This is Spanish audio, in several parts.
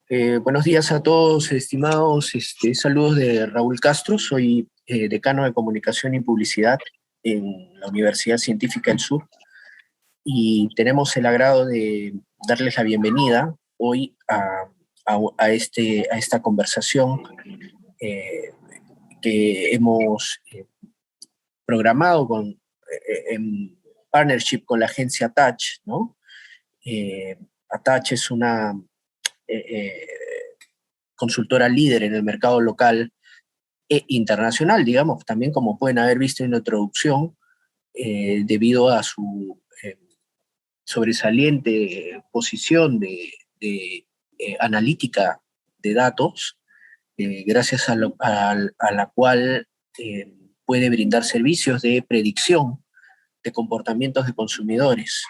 Buenos días a todos, estimados. Saludos de Raúl Castro. Soy decano de Comunicación y Publicidad en la Universidad Científica del Sur y tenemos el agrado de darles la bienvenida hoy a esta conversación eh, que hemos programado en partnership con la agencia Touch, ¿no? Touch es una eh, eh, consultora líder en el mercado local e internacional, digamos, también como pueden haber visto en la introducción, debido a su sobresaliente posición de analítica de datos, gracias a la cual puede brindar servicios de predicción de comportamientos de consumidores,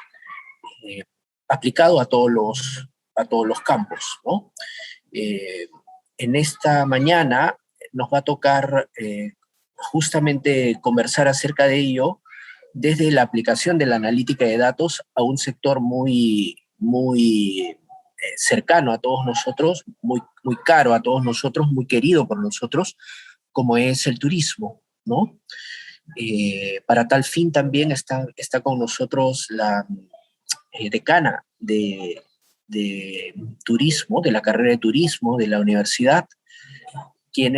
eh, aplicado a todos los campos, ¿no? Eh, en esta mañana nos va a tocar justamente conversar acerca de ello desde la aplicación de la analítica de datos a un sector muy cercano a todos nosotros, muy caro a todos nosotros, muy querido por nosotros, como es el turismo, ¿no? Para tal fin también está con nosotros la decana de turismo, de la carrera de turismo de la universidad, quien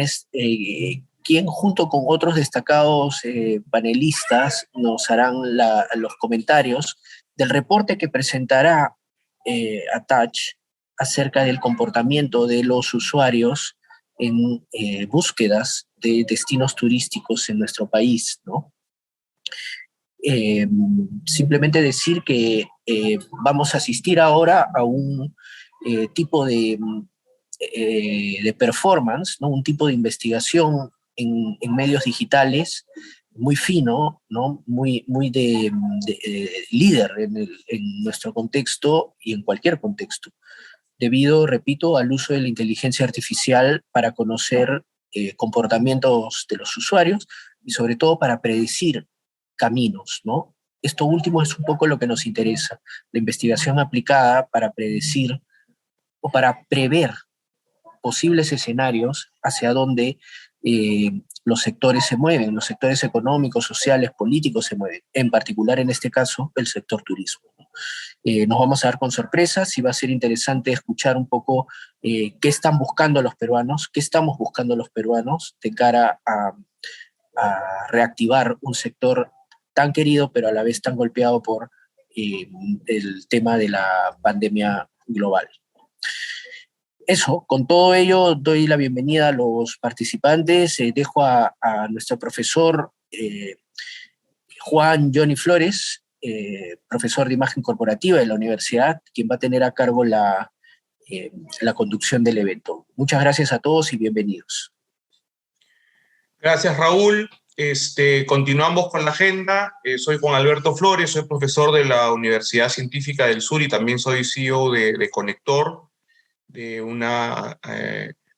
junto con otros destacados panelistas nos harán los comentarios del reporte que presentará Attach acerca del comportamiento de los usuarios en búsquedas de destinos turísticos en nuestro país, ¿no? Eh, Simplemente decir que vamos a asistir ahora a un tipo de performance, ¿no? Un tipo de investigación en medios digitales muy fino, ¿no? Muy de líder en nuestro contexto y en cualquier contexto, debido, repito, al uso de la inteligencia artificial para conocer comportamientos de los usuarios y sobre todo para predecir caminos, ¿no? Esto último es un poco lo que nos interesa, la investigación aplicada para predecir o para prever posibles escenarios hacia donde los sectores se mueven, los sectores económicos, sociales, políticos se mueven, en particular en este caso el sector turismo. Nos vamos a dar con sorpresas y va a ser interesante escuchar un poco qué están buscando los peruanos, qué estamos buscando los peruanos de cara a reactivar un sector tan querido pero a la vez tan golpeado por el tema de la pandemia global. Eso, con todo ello, doy la bienvenida a los participantes. Dejo a nuestro profesor Juan Johnny Flores, profesor de imagen corporativa de la universidad, quien va a tener a cargo la conducción del evento. Muchas gracias a todos y bienvenidos. Gracias, Raúl. Continuamos con la agenda. Soy Juan Alberto Flores, soy profesor de la Universidad Científica del Sur y también soy CEO de Conector, de una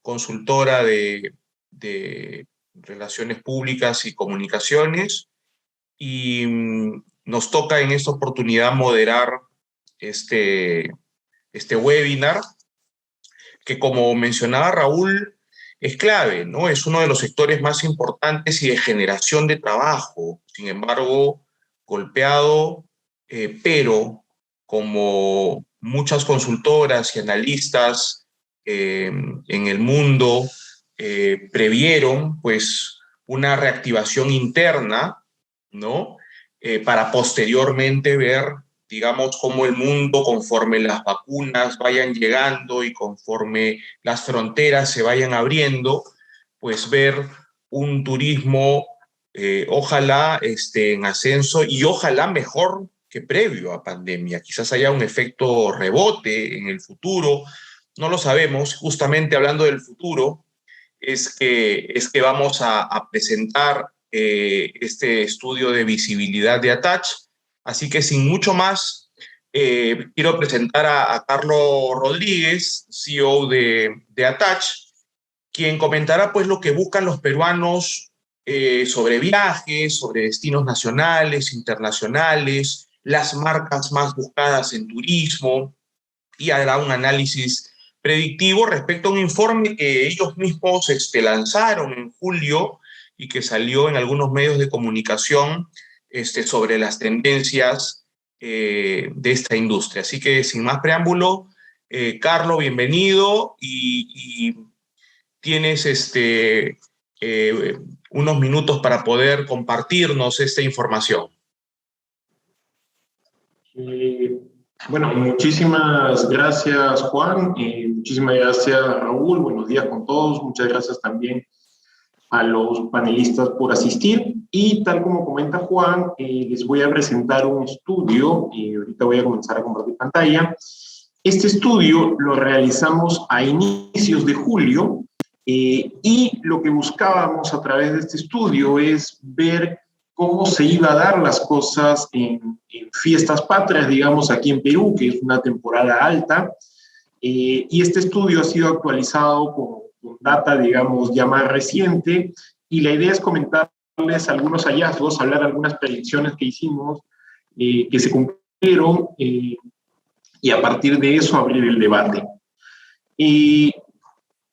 consultora de relaciones públicas y comunicaciones, y nos toca en esta oportunidad moderar este webinar, que como mencionaba Raúl, es clave, ¿no? Es uno de los sectores más importantes y de generación de trabajo, sin embargo, golpeado, pero como muchas consultoras y analistas en el mundo previeron, pues una reactivación interna, ¿no? Para posteriormente ver, digamos, cómo el mundo, conforme las vacunas vayan llegando y conforme las fronteras se vayan abriendo, pues ver un turismo, ojalá en ascenso y ojalá mejor que previo a pandemia. Quizás haya un efecto rebote en el futuro, no lo sabemos. Justamente hablando del futuro, es que vamos a presentar este estudio de visibilidad de Attach. Así que sin mucho más, quiero presentar a Carlos Rodríguez, CEO de Attach, quien comentará pues lo que buscan los peruanos sobre viajes, sobre destinos nacionales, internacionales, las marcas más buscadas en turismo, y hará un análisis predictivo respecto a un informe que ellos mismos lanzaron en julio y que salió en algunos medios de comunicación sobre las tendencias de esta industria. Así que sin más preámbulo, Carlos, bienvenido y tienes unos minutos para poder compartirnos esta información. Bueno, muchísimas gracias, Juan, y muchísimas gracias, Raúl. Buenos días con todos. Muchas gracias también a los panelistas por asistir. Y tal como comenta Juan, les voy a presentar un estudio, y ahorita voy a comenzar a compartir pantalla. Este estudio lo realizamos a inicios de julio, y lo que buscábamos a través de este estudio es ver cómo se iba a dar las cosas en fiestas patrias, digamos, aquí en Perú, que es una temporada alta, y este estudio ha sido actualizado con data, digamos, ya más reciente, y la idea es comentarles algunos hallazgos, hablar de algunas predicciones que hicimos, que se cumplieron, y a partir de eso abrir el debate.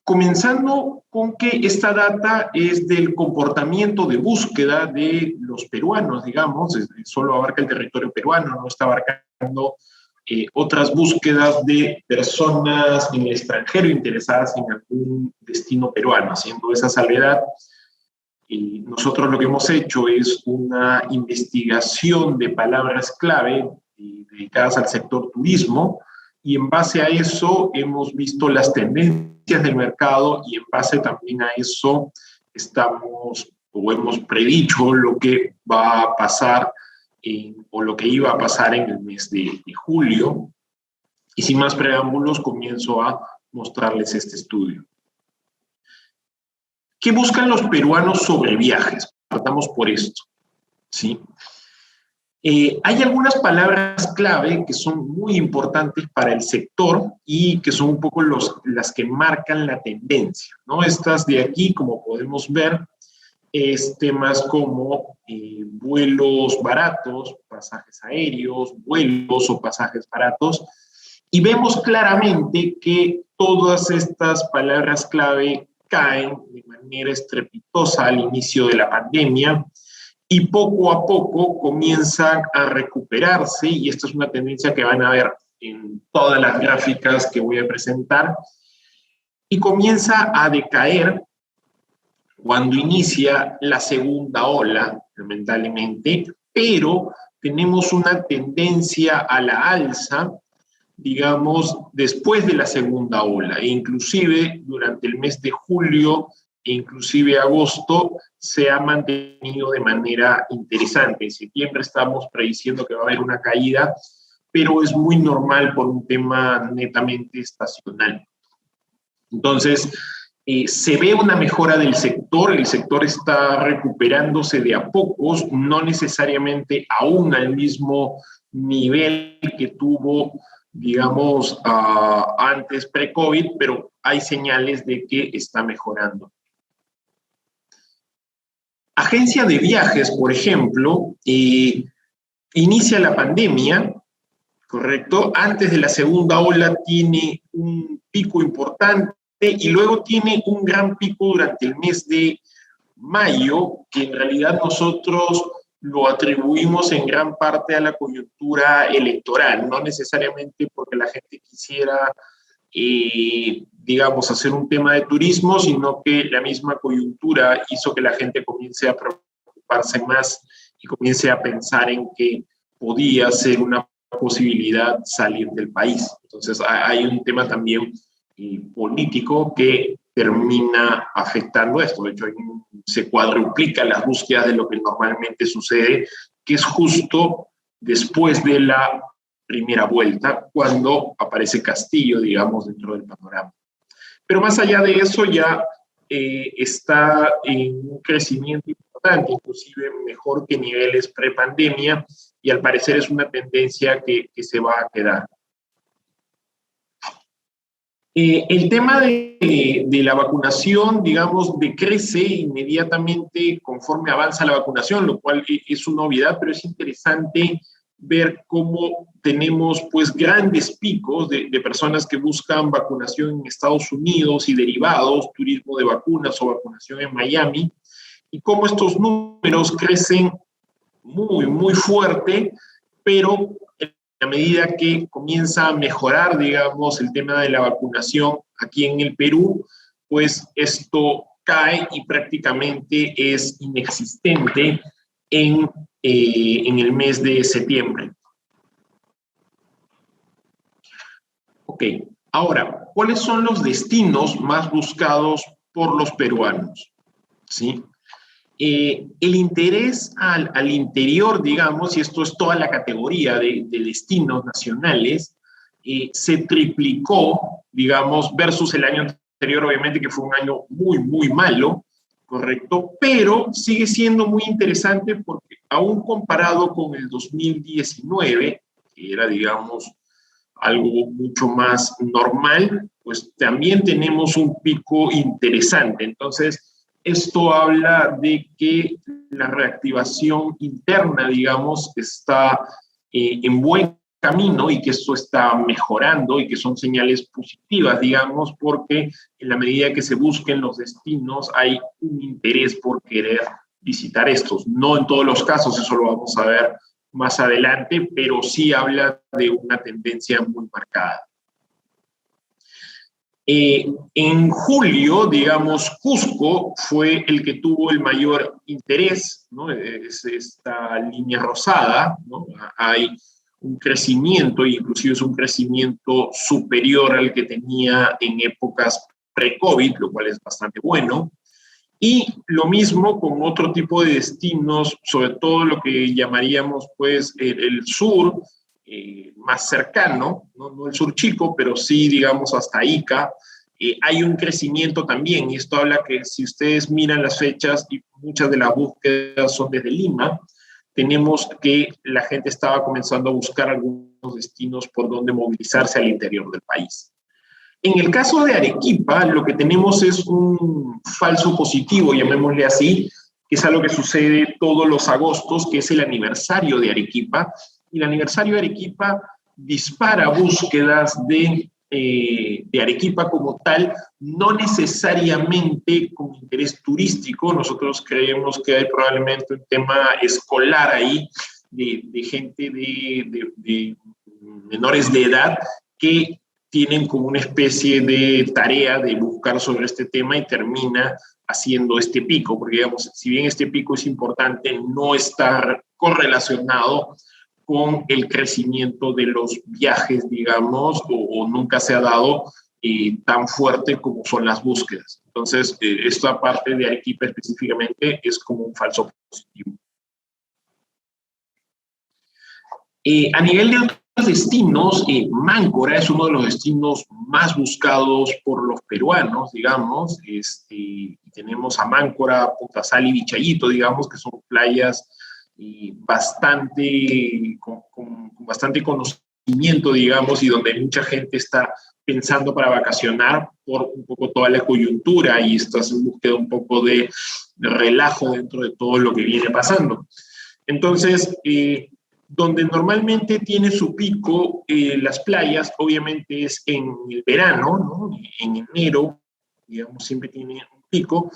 Comenzando con que esta data es del comportamiento de búsqueda de los peruanos, digamos, solo abarca el territorio peruano, no está abarcando otras búsquedas de personas en el extranjero interesadas en algún destino peruano. Haciendo esa salvedad, nosotros lo que hemos hecho es una investigación de palabras clave dedicadas al sector turismo, y en base a eso hemos visto las tendencias del mercado, y en base también a eso hemos predicho lo que va a pasar o lo que iba a pasar en el mes de julio. Y sin más preámbulos, comienzo a mostrarles este estudio. ¿Qué buscan los peruanos sobre viajes? Partamos por esto, ¿sí? Hay algunas palabras clave que son muy importantes para el sector y que son un poco las que marcan la tendencia, ¿no? Estas de aquí, como podemos ver, temas como vuelos baratos, pasajes aéreos, vuelos o pasajes baratos, y vemos claramente que todas estas palabras clave caen de manera estrepitosa al inicio de la pandemia, y poco a poco comienzan a recuperarse, y esta es una tendencia que van a ver en todas las gráficas que voy a presentar, y comienza a decaer cuando inicia la segunda ola, lamentablemente, pero tenemos una tendencia a la alza, digamos, después de la segunda ola, e inclusive durante el mes de julio e inclusive agosto se ha mantenido de manera interesante. En septiembre estamos prediciendo que va a haber una caída, pero es muy normal por un tema netamente estacional. Entonces, se ve una mejora del sector, el sector está recuperándose de a pocos, no necesariamente aún al mismo nivel que tuvo, digamos, antes pre-COVID, pero hay señales de que está mejorando. Agencia de viajes, por ejemplo, inicia la pandemia, ¿correcto? Antes de la segunda ola tiene un pico importante y luego tiene un gran pico durante el mes de mayo, que en realidad nosotros lo atribuimos en gran parte a la coyuntura electoral, no necesariamente porque la gente quisiera, digamos, hacer un tema de turismo, sino que la misma coyuntura hizo que la gente comience a preocuparse más y comience a pensar en que podía ser una posibilidad salir del país. Entonces hay un tema también político que termina afectando esto. De hecho, se cuadruplica las búsquedas de lo que normalmente sucede, que es justo después de la primera vuelta, cuando aparece Castillo, digamos, dentro del panorama. Pero más allá de eso, ya está en un crecimiento importante, inclusive mejor que niveles pre-pandemia, y al parecer es una tendencia que se va a quedar. El tema de la vacunación, digamos, decrece inmediatamente conforme avanza la vacunación, lo cual es una novedad, pero es interesante ver cómo tenemos pues grandes picos de personas que buscan vacunación en Estados Unidos y derivados, turismo de vacunas o vacunación en Miami, y cómo estos números crecen muy, muy fuerte, pero en la medida que comienza a mejorar, digamos, el tema de la vacunación aquí en el Perú, pues esto cae y prácticamente es inexistente en el mes de septiembre. Ok, ahora, ¿cuáles son los destinos más buscados por los peruanos? ¿Sí? El interés al interior, digamos, y esto es toda la categoría de destinos nacionales, se triplicó, digamos, versus el año anterior, obviamente, que fue un año muy, muy malo, ¿correcto? Pero sigue siendo muy interesante porque aún comparado con el 2019, que era, digamos, algo mucho más normal, pues también tenemos un pico interesante. Entonces, esto habla de que la reactivación interna, digamos, está en buen camino y que esto está mejorando y que son señales positivas, digamos, porque en la medida que se busquen los destinos hay un interés por querer visitar estos. No en todos los casos, eso lo vamos a ver más adelante, pero sí habla de una tendencia muy marcada. En julio, digamos, Cusco fue el que tuvo el mayor interés, ¿no? Es esta línea rosada, ¿no? Hay un crecimiento, inclusive es un crecimiento superior al que tenía en épocas pre-COVID, lo cual es bastante bueno. Y lo mismo con otro tipo de destinos, sobre todo lo que llamaríamos pues el sur, más cercano, ¿no? El sur chico, pero sí, digamos, hasta Ica. Hay un crecimiento también, y esto habla que si ustedes miran las fechas, y muchas de las búsquedas son desde Lima, tenemos que la gente estaba comenzando a buscar algunos destinos por donde movilizarse al interior del país. En el caso de Arequipa, lo que tenemos es un falso positivo, llamémosle así, que es algo que sucede todos los agostos, que es el aniversario de Arequipa, y el aniversario de Arequipa dispara búsquedas de Arequipa como tal, no necesariamente con interés turístico. Nosotros creemos que hay probablemente un tema escolar ahí, de gente de menores de edad que tienen como una especie de tarea de buscar sobre este tema y termina haciendo este pico, porque digamos, si bien este pico es importante, no está correlacionado con el crecimiento de los viajes, digamos, o nunca se ha dado tan fuerte como son las búsquedas. Entonces, esta parte de Arequipa específicamente es como un falso positivo. A nivel de otros destinos, Máncora es uno de los destinos más buscados por los peruanos, digamos. Tenemos a Máncora, Punta Sal y Vichayito, digamos, que son playas con bastante conocimiento, digamos, y donde mucha gente está pensando para vacacionar por un poco toda la coyuntura y esta búsqueda un poco de relajo dentro de todo lo que viene pasando. Entonces, donde normalmente tiene su pico las playas, obviamente es en el verano, ¿no? En enero, digamos, siempre tiene un pico,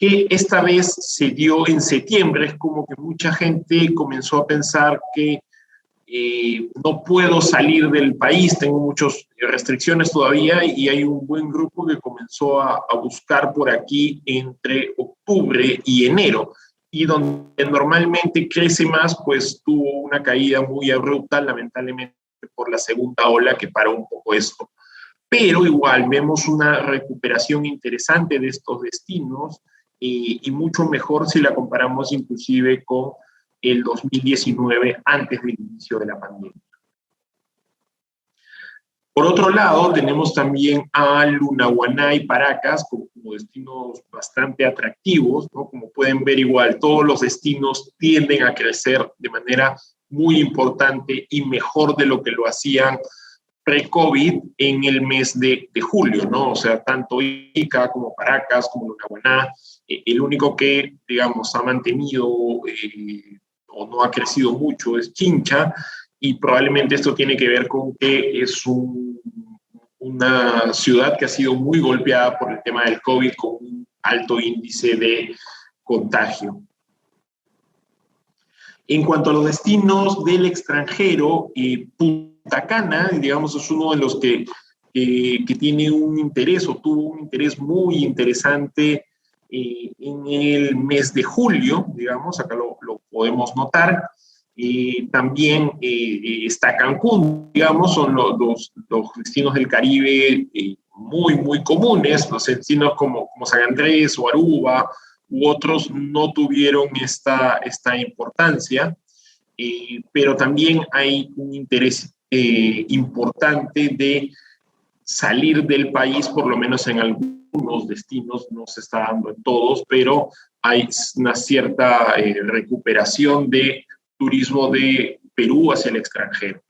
que esta vez se dio en septiembre. Es como que mucha gente comenzó a pensar que no puedo salir del país, tengo muchas restricciones todavía, y hay un buen grupo que comenzó a buscar por aquí entre octubre y enero, y donde normalmente crece más, pues tuvo una caída muy abrupta, lamentablemente por la segunda ola que paró un poco esto. Pero igual vemos una recuperación interesante de estos destinos, y mucho mejor si la comparamos inclusive con el 2019, antes del inicio de la pandemia. Por otro lado, tenemos también a Lunahuaná y Paracas como destinos bastante atractivos, ¿no? Como pueden ver, igual, todos los destinos tienden a crecer de manera muy importante y mejor de lo que lo hacían pre-COVID en el mes de julio, ¿no? O sea, tanto Ica como Paracas como Lunahuaná, el único que, digamos, ha mantenido o no ha crecido mucho, es Chincha, y probablemente esto tiene que ver con que es una ciudad que ha sido muy golpeada por el tema del COVID, con un alto índice de contagio. En cuanto a los destinos del extranjero, Punta Cana, digamos, es uno de los que tiene un interés o tuvo un interés muy interesante en el mes de julio, digamos, acá lo podemos notar. También está Cancún, digamos, son los destinos del Caribe muy, muy comunes, los destinos como San Andrés o Aruba u otros no tuvieron esta importancia, pero también hay un interés importante de salir del país, por lo menos en algunos destinos, no se está dando en todos, pero hay una cierta recuperación de turismo de Perú hacia el extranjero.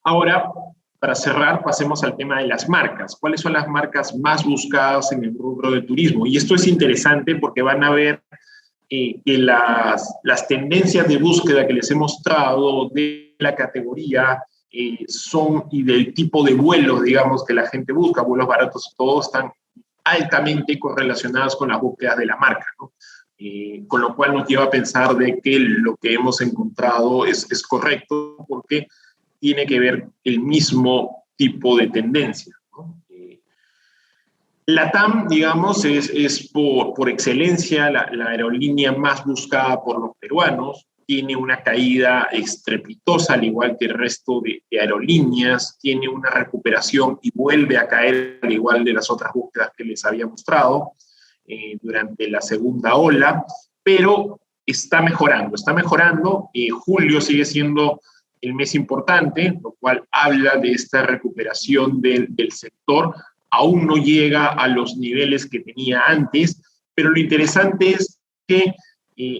Ahora, para cerrar, pasemos al tema de las marcas. ¿Cuáles son las marcas más buscadas en el rubro de turismo? Y esto es interesante porque van a ver que las tendencias de búsqueda que les he mostrado de la categoría son y del tipo de vuelos, digamos, que la gente busca, vuelos baratos, todos están altamente correlacionados con las búsquedas de la marca, ¿no? Con lo cual nos lleva a pensar de que lo que hemos encontrado es correcto porque tiene que ver el mismo tipo de tendencia, ¿no? LATAM, digamos, es por excelencia la aerolínea más buscada por los peruanos, tiene una caída estrepitosa, al igual que el resto de aerolíneas, tiene una recuperación y vuelve a caer, al igual de las otras búsquedas que les había mostrado durante la segunda ola, pero está mejorando. Julio sigue siendo el mes importante, lo cual habla de esta recuperación del sector. Aún no llega a los niveles que tenía antes, pero lo interesante es que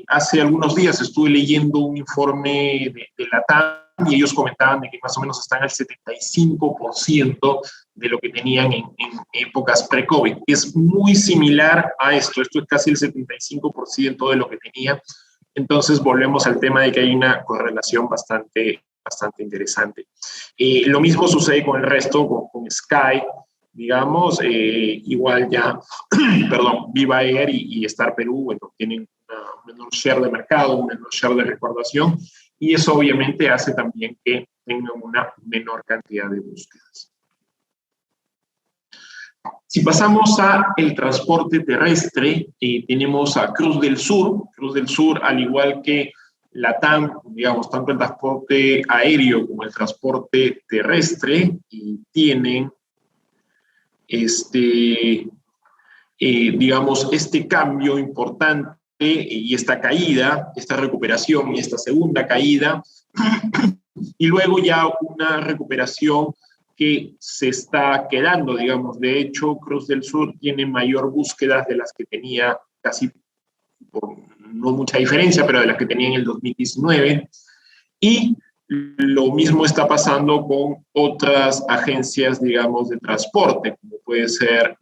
hace algunos días estuve leyendo un informe de LATAM y ellos comentaban de que más o menos están al 75% de lo que tenían en épocas pre-COVID. Es muy similar a esto es casi el 75% de lo que tenía. Entonces volvemos al tema de que hay una correlación bastante interesante. Lo mismo sucede con el resto, con Sky, digamos, igual ya, perdón, Viva Air y Star Perú, bueno, tienen un menor share de mercado, un menor share de recordación, y eso obviamente hace también que tengan una menor cantidad de búsquedas. Si pasamos a el transporte terrestre, tenemos a Cruz del Sur. Cruz del Sur, al igual que LATAM, digamos, tanto el transporte aéreo como el transporte terrestre, tienen digamos, este cambio importante y esta caída, esta recuperación y esta segunda caída, y luego ya una recuperación que se está quedando, digamos. De hecho, Cruz del Sur tiene mayor búsquedas de las que tenía, casi por no mucha diferencia, pero de las que tenía en el 2019, y lo mismo está pasando con otras agencias, digamos, de transporte, como puede ser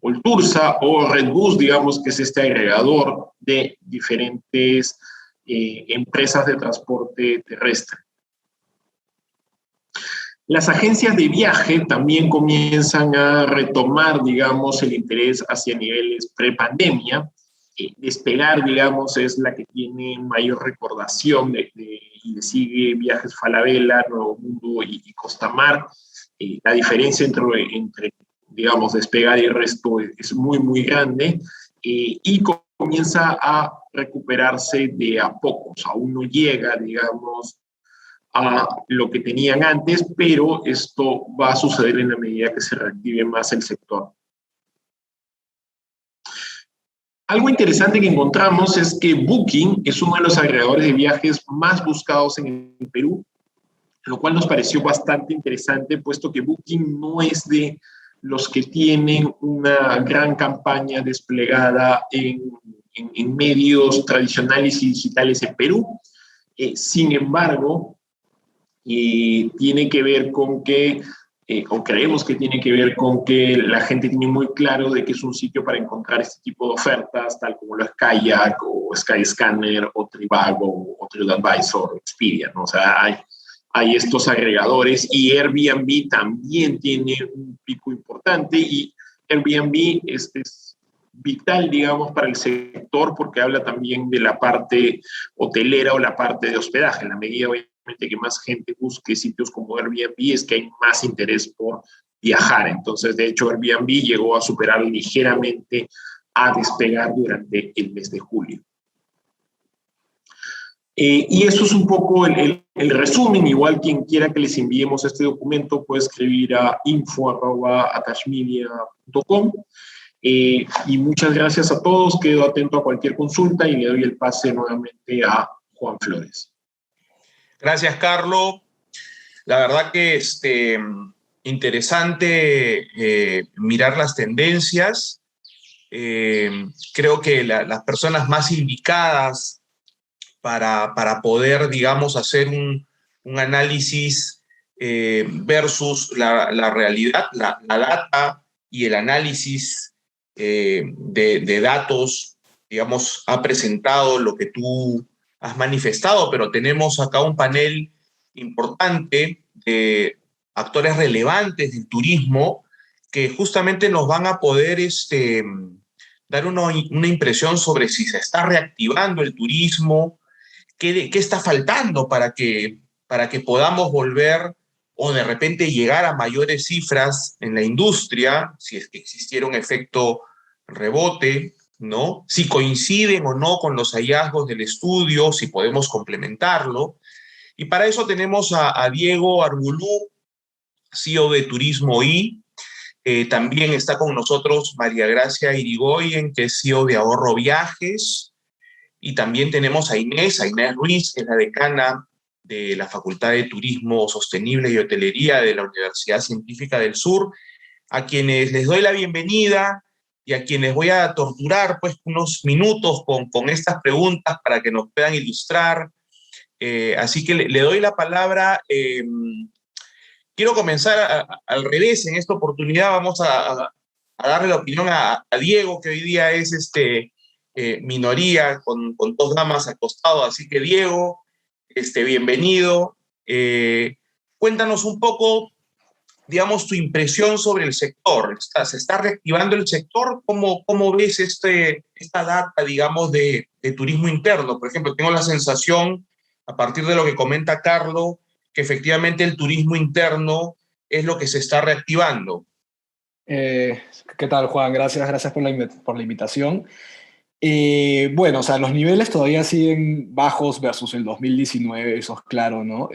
Oltursa o Redbus, digamos, que es este agregador de diferentes empresas de transporte terrestre. Las agencias de viaje también comienzan a retomar, digamos, el interés hacia niveles pre-pandemia. Despegar, digamos, es la que tiene mayor recordación y sigue Viajes Falabella, Nuevo Mundo y Costamar. La diferencia entre, digamos, Despegar y el resto es muy, muy grande, y comienza a recuperarse de a pocos. Aún no llega, digamos, a lo que tenían antes, pero esto va a suceder en la medida que se reactive más el sector. Algo interesante que encontramos es que Booking es uno de los agregadores de viajes más buscados en el Perú, lo cual nos pareció bastante interesante, puesto que Booking no es de los que tienen una gran campaña desplegada en medios tradicionales y digitales en Perú. Sin embargo, tiene que ver con que o creemos que tiene que ver con que la gente tiene muy claro de que es un sitio para encontrar este tipo de ofertas, tal como lo es Kayak, o Skyscanner, o Trivago, o TripAdvisor, o Expedia, ¿no? O sea, hay estos agregadores, y Airbnb también tiene un pico importante, y Airbnb es vital, digamos, para el sector, porque habla también de la parte hotelera o la parte de hospedaje. En la medida, obviamente, que más gente busque sitios como Airbnb, es que hay más interés por viajar. Entonces, de hecho, Airbnb llegó a superar ligeramente, a despegar durante el mes de julio. Y eso es un poco el resumen. Igual quien quiera que les enviemos este documento puede escribir a info@atashmedia.com. Y muchas gracias a todos. Quedo atento a cualquier consulta y le doy el pase nuevamente a Juan Flores. Gracias, Carlos. La verdad que interesante mirar las tendencias. Creo que las personas más indicadas para poder, digamos, hacer un análisis versus la realidad, la data y el análisis de datos, digamos, ha presentado lo que tú has manifestado, pero tenemos acá un panel importante de actores relevantes del turismo que justamente nos van a poder dar una impresión sobre si se está reactivando el turismo, qué está faltando para que podamos volver o de repente llegar a mayores cifras en la industria, si es que existiera un efecto rebote, ¿no? Si coinciden o no con los hallazgos del estudio, si podemos complementarlo. Y para eso tenemos a Diego Argulú, CEO de Turismo I. También está con nosotros María Gracia Irigoyen, que es CEO de Ahorro Viajes. Y también tenemos a Inés Ruiz, que es la decana de la Facultad de Turismo Sostenible y Hotelería de la Universidad Científica del Sur, a quienes les doy la bienvenida y a quienes voy a torturar pues unos minutos con estas preguntas para que nos puedan ilustrar. Así que le doy la palabra. Quiero comenzar al revés. En esta oportunidad vamos a darle la opinión a Diego, que hoy día es minoría con dos damas al costado. Así que Diego, bienvenido. Cuéntanos un poco, digamos, tu impresión sobre el sector. ¿Se está reactivando el sector? ¿Cómo ves esta data, digamos, de turismo interno? Por ejemplo, tengo la sensación, a partir de lo que comenta Carlos, que efectivamente el turismo interno es lo que se está reactivando. ¿Qué tal, Juan? Gracias por la invitación. Bueno, o sea, los niveles todavía siguen bajos versus el 2019, eso es claro, ¿no?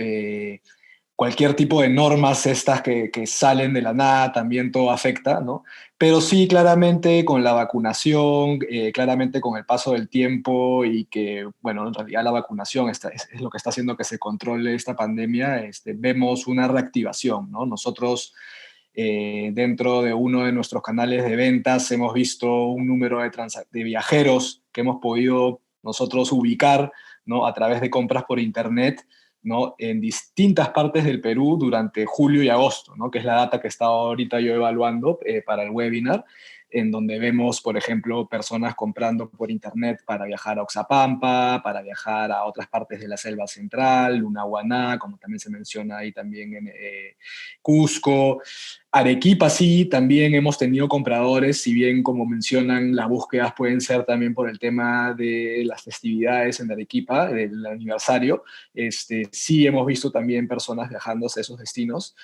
Cualquier tipo de normas estas que salen de la nada, también todo afecta, ¿no? Pero sí, claramente con la vacunación, claramente con el paso del tiempo y que, bueno, en realidad la vacunación es lo que está haciendo que se controle esta pandemia, vemos una reactivación, ¿no? Nosotros, dentro de uno de nuestros canales de ventas, hemos visto un número de viajeros que hemos podido nosotros ubicar, ¿no? A través de compras por internet, ¿no? En distintas partes del Perú durante julio y agosto, ¿no? Que es la data que estaba ahorita yo evaluando para el webinar, en donde vemos, por ejemplo, personas comprando por internet para viajar a Oxapampa, para viajar a otras partes de la selva central, Lunahuaná, como también se menciona ahí también en Cusco. Arequipa sí, también hemos tenido compradores, si bien como mencionan, las búsquedas pueden ser también por el tema de las festividades en Arequipa, del aniversario. Sí hemos visto también personas viajando a esos destinos.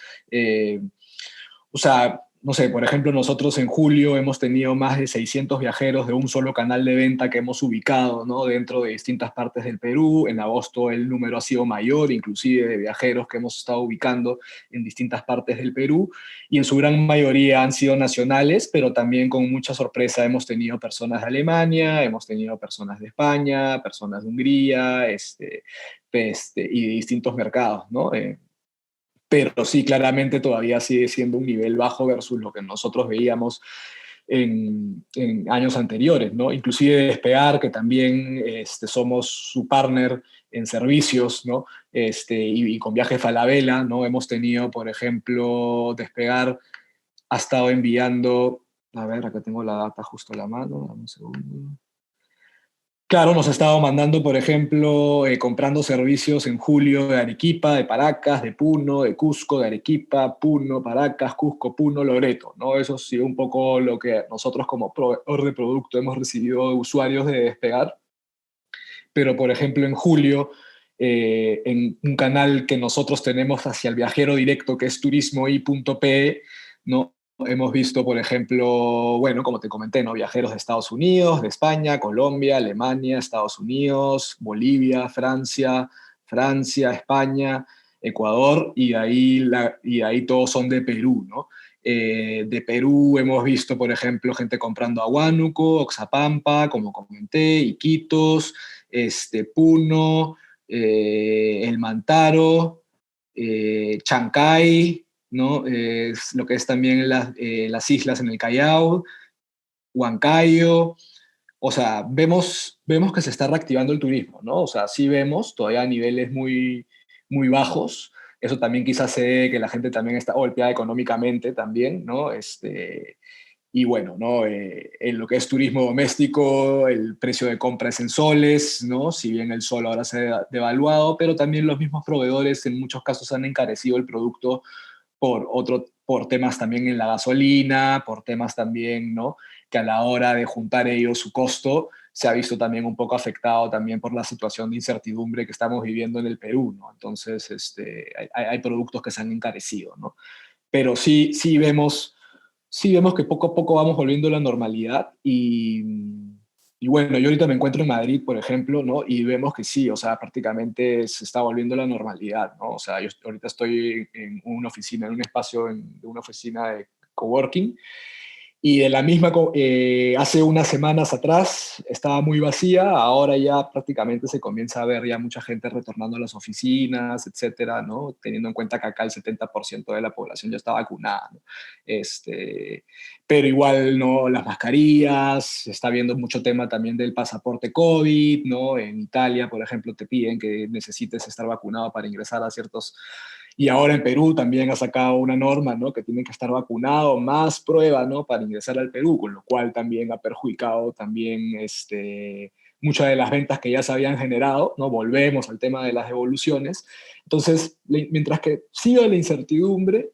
O sea, no sé, por ejemplo, nosotros en julio hemos tenido más de 600 viajeros de un solo canal de venta que hemos ubicado, ¿no? Dentro de distintas partes del Perú. En agosto el número ha sido mayor, inclusive de viajeros que hemos estado ubicando en distintas partes del Perú, y en su gran mayoría han sido nacionales, pero también con mucha sorpresa hemos tenido personas de Alemania, hemos tenido personas de España, personas de Hungría, y de distintos mercados, ¿no? Pero sí, claramente todavía sigue siendo un nivel bajo versus lo que nosotros veíamos en años anteriores, ¿no? Inclusive Despegar, que también somos su partner en servicios, ¿no? Y con Viajes Falabella, ¿no? Hemos tenido, por ejemplo, Despegar ha estado enviando, a ver, acá tengo la data justo a la mano, dame un segundo. Claro, nos ha estado mandando, por ejemplo, comprando servicios en julio de Arequipa, de Paracas, de Puno, de Cusco, de Arequipa, Puno, Paracas, Cusco, Puno, Loreto, ¿no? Eso sí, un poco lo que nosotros como proveedor de producto hemos recibido de usuarios de Despegar. Pero, por ejemplo, en julio, en un canal que nosotros tenemos hacia el viajero directo, que es turismoi.pe, ¿no? Hemos visto, por ejemplo, bueno, como te comenté, ¿no? Viajeros de Estados Unidos, de España, Colombia, Alemania, Estados Unidos, Bolivia, Francia, España, Ecuador, y ahí todos son de Perú, ¿no? De Perú hemos visto, por ejemplo, gente comprando a Huánuco, Oxapampa, como comenté, Iquitos, Puno, El Mantaro, Chancay, ¿no? Lo que es también las islas en el Callao, Huancayo. O sea, vemos que se está reactivando el turismo, ¿no? O sea, sí vemos, todavía a niveles muy, muy bajos. Eso también quizás se debe que la gente también está golpeada económicamente también, ¿no? Y bueno, ¿no? En lo que es turismo doméstico, el precio de compra es en soles, ¿no? Si bien el sol ahora se ha devaluado, pero también los mismos proveedores en muchos casos han encarecido el producto por temas también en la gasolina, por temas también, ¿no? Que a la hora de juntar ellos su costo se ha visto también un poco afectado también por la situación de incertidumbre que estamos viviendo en el Perú, ¿no? Entonces, hay productos que se han encarecido, ¿no? Pero sí vemos que poco a poco vamos volviendo a la normalidad y bueno, yo ahorita me encuentro en Madrid, por ejemplo, ¿no? Y vemos que sí, o sea, prácticamente se está volviendo a la normalidad, ¿no? O sea, yo ahorita estoy en una oficina, en un espacio de una oficina de coworking y de la misma, hace unas semanas atrás estaba muy vacía, ahora ya prácticamente se comienza a ver ya mucha gente retornando a las oficinas, etcétera, ¿no? Teniendo en cuenta que acá el 70% de la población ya está vacunada, ¿no? Pero igual, ¿no? Las mascarillas, se está viendo mucho tema también del pasaporte COVID, ¿no? En Italia, por ejemplo, te piden que necesites estar vacunado para ingresar a ciertos. Y ahora en Perú también ha sacado una norma, ¿no? Que tienen que estar vacunados, más prueba, ¿no? Para ingresar al Perú, con lo cual también ha perjudicado también muchas de las ventas que ya se habían generado, ¿no? Volvemos al tema de las devoluciones. Entonces, mientras que siga la incertidumbre,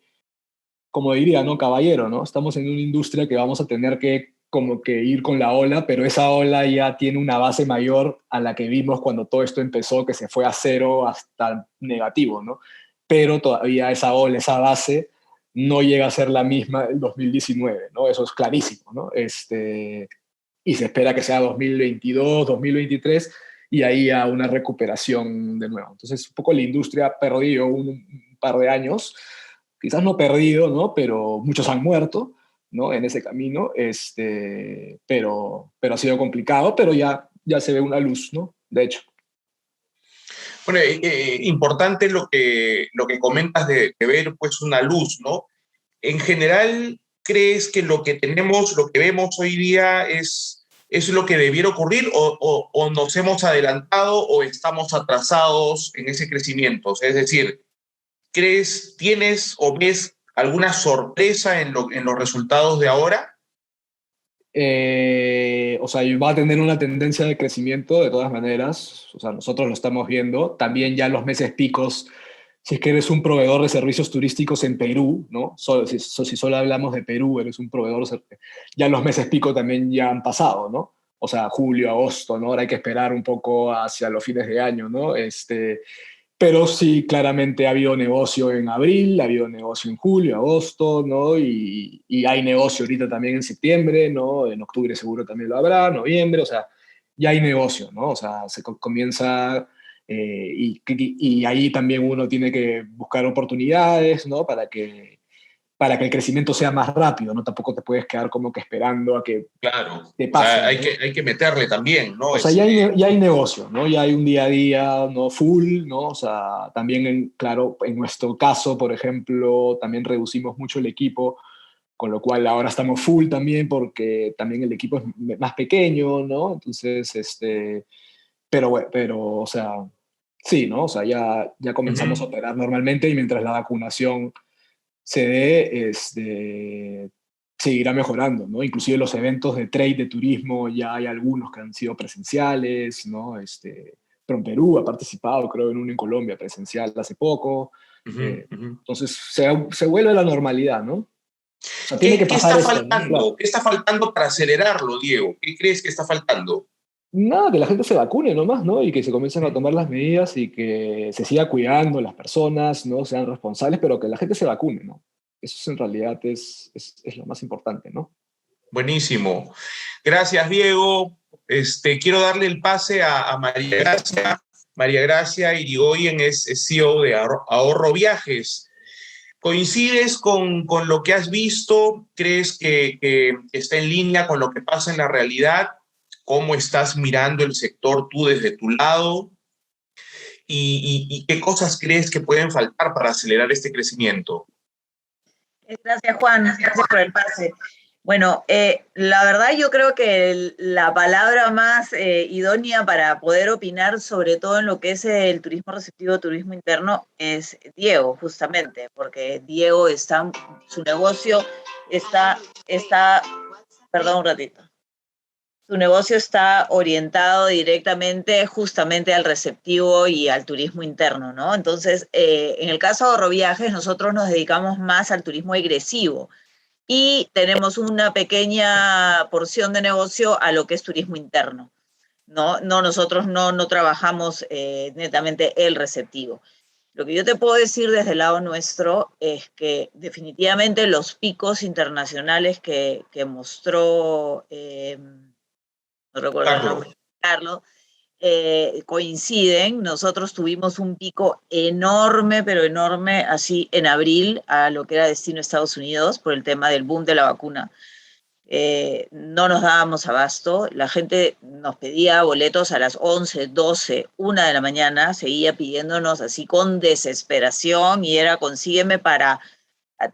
como diría, ¿no? Caballero, ¿no? Estamos en una industria que vamos a tener que como que ir con la ola, pero esa ola ya tiene una base mayor a la que vimos cuando todo esto empezó, que se fue a cero hasta negativo, ¿no? Pero todavía esa ola, esa base, no llega a ser la misma del 2019, ¿no? Eso es clarísimo, ¿no? Y se espera que sea 2022, 2023, y ahí a una recuperación de nuevo. Entonces, un poco la industria ha perdido un par de años, quizás no perdido, ¿no? Pero muchos han muerto, ¿no? En ese camino, pero ha sido complicado, pero ya se ve una luz, ¿no? De hecho. Bueno, importante lo que comentas de ver pues una luz, ¿no? En general, ¿crees que lo que tenemos, lo que vemos hoy día es lo que debiera ocurrir o nos hemos adelantado o estamos atrasados en ese crecimiento? Es decir, tienes o ves alguna sorpresa en los resultados de ahora? O sea, va a tener una tendencia de crecimiento de todas maneras, o sea, nosotros lo estamos viendo, también ya los meses picos, si es que eres un proveedor de servicios turísticos en Perú, ¿no? Si solo hablamos de Perú, eres un proveedor, ya los meses pico también ya han pasado, ¿no? O sea, julio, agosto, ¿no? Ahora hay que esperar un poco hacia los fines de año, ¿no? Pero sí, claramente ha habido negocio en abril, ha habido negocio en julio, agosto, ¿no? Y hay negocio ahorita también en septiembre, ¿no? En octubre seguro también lo habrá, noviembre, o sea, ya hay negocio, ¿no? O sea, se comienza y ahí también uno tiene que buscar oportunidades, ¿no? Para que el crecimiento sea más rápido, ¿no? Tampoco te puedes quedar como que esperando a que Claro, te o sea, pase, ¿no? hay que meterle también, ¿no? O sea, ya hay negocio, ¿no? Ya hay un día a día, ¿no? Full, ¿no? O sea, también, claro, en nuestro caso, por ejemplo, también reducimos mucho el equipo con lo cual ahora estamos full también porque también el equipo es más pequeño, ¿no? Entonces, pero, o sea, sí, ¿no? O sea, ya comenzamos a operar normalmente y mientras la vacunación se dé, seguirá mejorando, ¿no? Inclusive los eventos de trade de turismo, ya hay algunos que han sido presenciales, ¿no? Perú ha participado, creo, en uno en Colombia presencial hace poco. Entonces se vuelve a la normalidad, ¿no? O sea, tiene que ¿Qué pasar está esto, ¿no? faltando? Claro. ¿Qué está faltando para acelerarlo, Diego? ¿Qué crees que está faltando? Nada, que la gente se vacune nomás, ¿no? Y que se comiencen a tomar las medidas y que se siga cuidando las personas, ¿no? Sean responsables, pero que la gente se vacune, ¿no? Eso en realidad es lo más importante, ¿no? Buenísimo. Gracias, Diego. Quiero darle el pase a María Gracia. María Gracia Irigoyen es CEO de Ahorro Viajes. ¿Coincides con lo que has visto? ¿Crees que está en línea con lo que pasa en la realidad? ¿Cómo estás mirando el sector tú desde tu lado? ¿Y qué cosas crees que pueden faltar para acelerar este crecimiento? Gracias, Juan. Gracias por el pase. Bueno, la verdad yo creo que la palabra más idónea para poder opinar sobre todo en lo que es el turismo receptivo, turismo interno, es Diego, justamente, porque Diego su negocio perdón un ratito, su negocio está orientado directamente justamente al receptivo y al turismo interno, ¿no? Entonces, en el caso de Ahorroviajes, nosotros nos dedicamos más al turismo egresivo, y tenemos una pequeña porción de negocio a lo que es turismo interno. Nosotros no trabajamos netamente el receptivo. Lo que yo te puedo decir desde el lado nuestro es que definitivamente los picos internacionales que mostró, no recuerdo el nombre, Carlos, coinciden. Nosotros tuvimos un pico enorme, pero enorme, así en abril, a lo que era destino Estados Unidos, por el tema del boom de la vacuna. No nos dábamos abasto, la gente nos pedía boletos a las 11, 12, 1 de la mañana, seguía pidiéndonos así con desesperación, y era consígueme para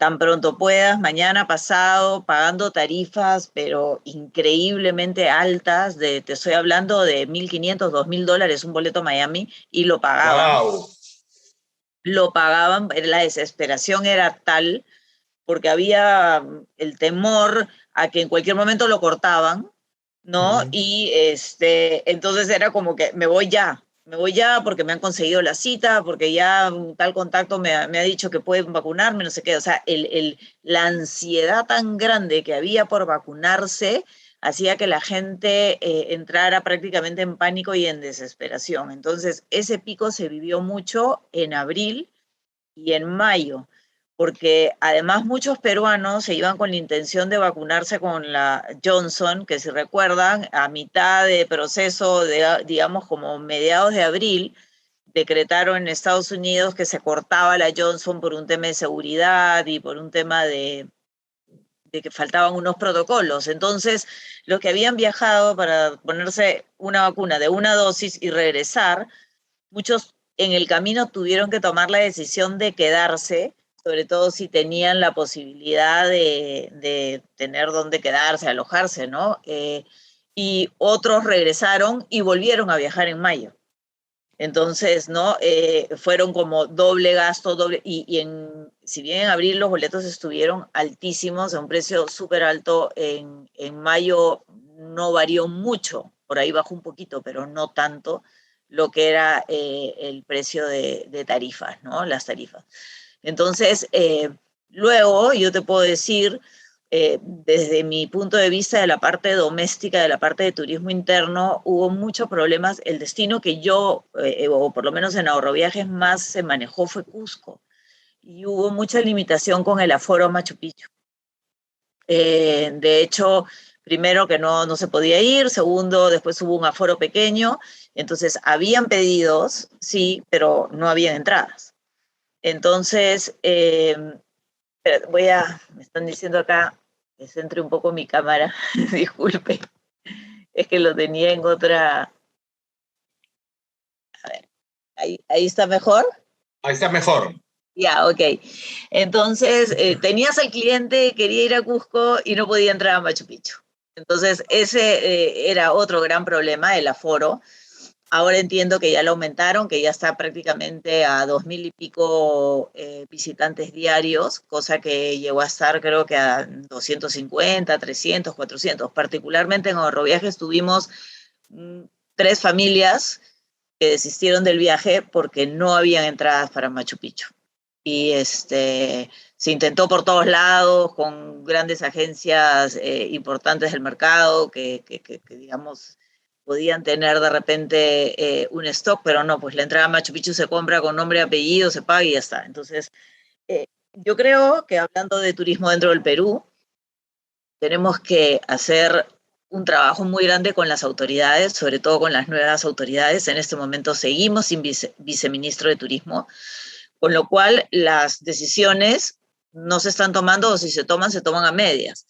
tan pronto puedas, mañana, pasado, pagando tarifas, pero increíblemente altas, te estoy hablando de $1,500, $2,000 un boleto a Miami, y lo pagaban. ¡Wow! Lo pagaban, la desesperación era tal, porque había el temor a que en cualquier momento lo cortaban, ¿no? Y entonces era como que me voy ya porque me han conseguido la cita, porque ya tal contacto me ha dicho que pueden vacunarme, no sé qué. O sea, la ansiedad tan grande que había por vacunarse hacía que la gente entrara prácticamente en pánico y en desesperación. Entonces, ese pico se vivió mucho en abril y en mayo, porque además muchos peruanos se iban con la intención de vacunarse con la Johnson, que si recuerdan, a mitad de proceso, digamos como mediados de abril, decretaron en Estados Unidos que se cortaba la Johnson por un tema de seguridad y por un tema de que faltaban unos protocolos. Entonces, los que habían viajado para ponerse una vacuna de una dosis y regresar, muchos en el camino tuvieron que tomar la decisión de quedarse, sobre todo si tenían la posibilidad de tener dónde quedarse, alojarse, ¿no? Y otros regresaron y volvieron a viajar en mayo. Entonces, ¿no? Fueron como doble gasto, si bien en abril los boletos estuvieron altísimos, a un precio súper alto, en mayo no varió mucho, por ahí bajó un poquito, pero no tanto lo que era el precio de tarifas, ¿no? Las tarifas. Entonces, luego yo te puedo decir, desde mi punto de vista de la parte doméstica, de la parte de turismo interno, hubo muchos problemas. El destino que yo, o por lo menos en Ahorroviajes, más se manejó fue Cusco. Y hubo mucha limitación con el aforo Machu Picchu. De hecho, primero que no se podía ir, segundo, después hubo un aforo pequeño, entonces habían pedidos, sí, pero no habían entradas. Entonces, me están diciendo acá que centre un poco mi cámara, disculpe, es que lo tenía en otra. A ver, ahí está mejor. Ahí está mejor. Ya, ok. Entonces, tenías al cliente, quería ir a Cusco y no podía entrar a Machu Picchu. Entonces, ese era otro gran problema, el aforo. Ahora entiendo que ya lo aumentaron, que ya está prácticamente a 2.000 y pico visitantes diarios, cosa que llegó a estar creo que a 250, 300, 400. Particularmente en Ahorroviajes tuvimos 3 familias que desistieron del viaje porque no habían entradas para Machu Picchu. Y se intentó por todos lados con grandes agencias importantes del mercado que digamos, podían tener de repente un stock, pero no, pues la entrada a Machu Picchu se compra con nombre y apellido, se paga y ya está. Entonces, yo creo que hablando de turismo dentro del Perú, tenemos que hacer un trabajo muy grande con las autoridades, sobre todo con las nuevas autoridades. En este momento seguimos sin viceministro de Turismo, con lo cual las decisiones no se están tomando, o si se toman a medias.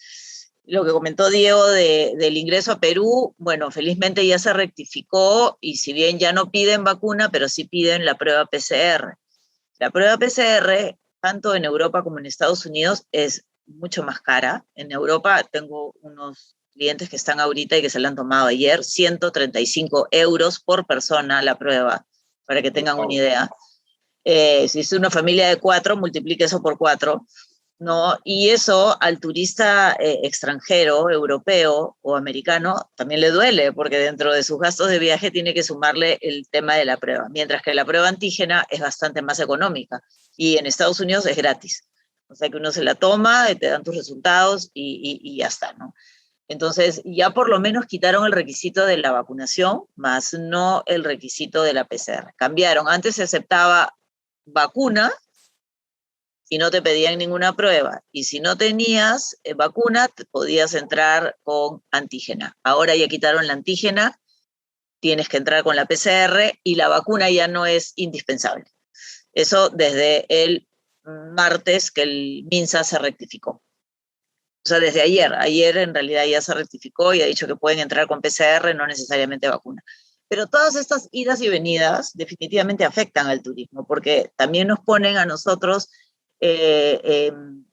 Lo que comentó Diego del ingreso a Perú, bueno, felizmente ya se rectificó y si bien ya no piden vacuna, pero sí piden la prueba PCR. La prueba PCR, tanto en Europa como en Estados Unidos, es mucho más cara. En Europa tengo unos clientes que están ahorita y que se la han tomado ayer, 135 euros por persona la prueba, para que tengan una idea. Si es una familia de 4, multiplique eso por 4, ¿no? Y eso al turista extranjero, europeo o americano, también le duele, porque dentro de sus gastos de viaje tiene que sumarle el tema de la prueba, mientras que la prueba antígena es bastante más económica y en Estados Unidos es gratis. O sea que uno se la toma, te dan tus resultados y ya está, ¿no? Entonces, ya por lo menos quitaron el requisito de la vacunación, más no el requisito de la PCR. Cambiaron. Antes se aceptaba vacuna y no te pedían ninguna prueba. Y si no tenías vacuna, podías entrar con antígena. Ahora ya quitaron la antígena, tienes que entrar con la PCR y la vacuna ya no es indispensable. Eso desde el martes que el MINSA se rectificó. O sea, desde ayer. Ayer en realidad ya se rectificó y ha dicho que pueden entrar con PCR, no necesariamente vacuna. Pero todas estas idas y venidas definitivamente afectan al turismo, porque también nos ponen a nosotros en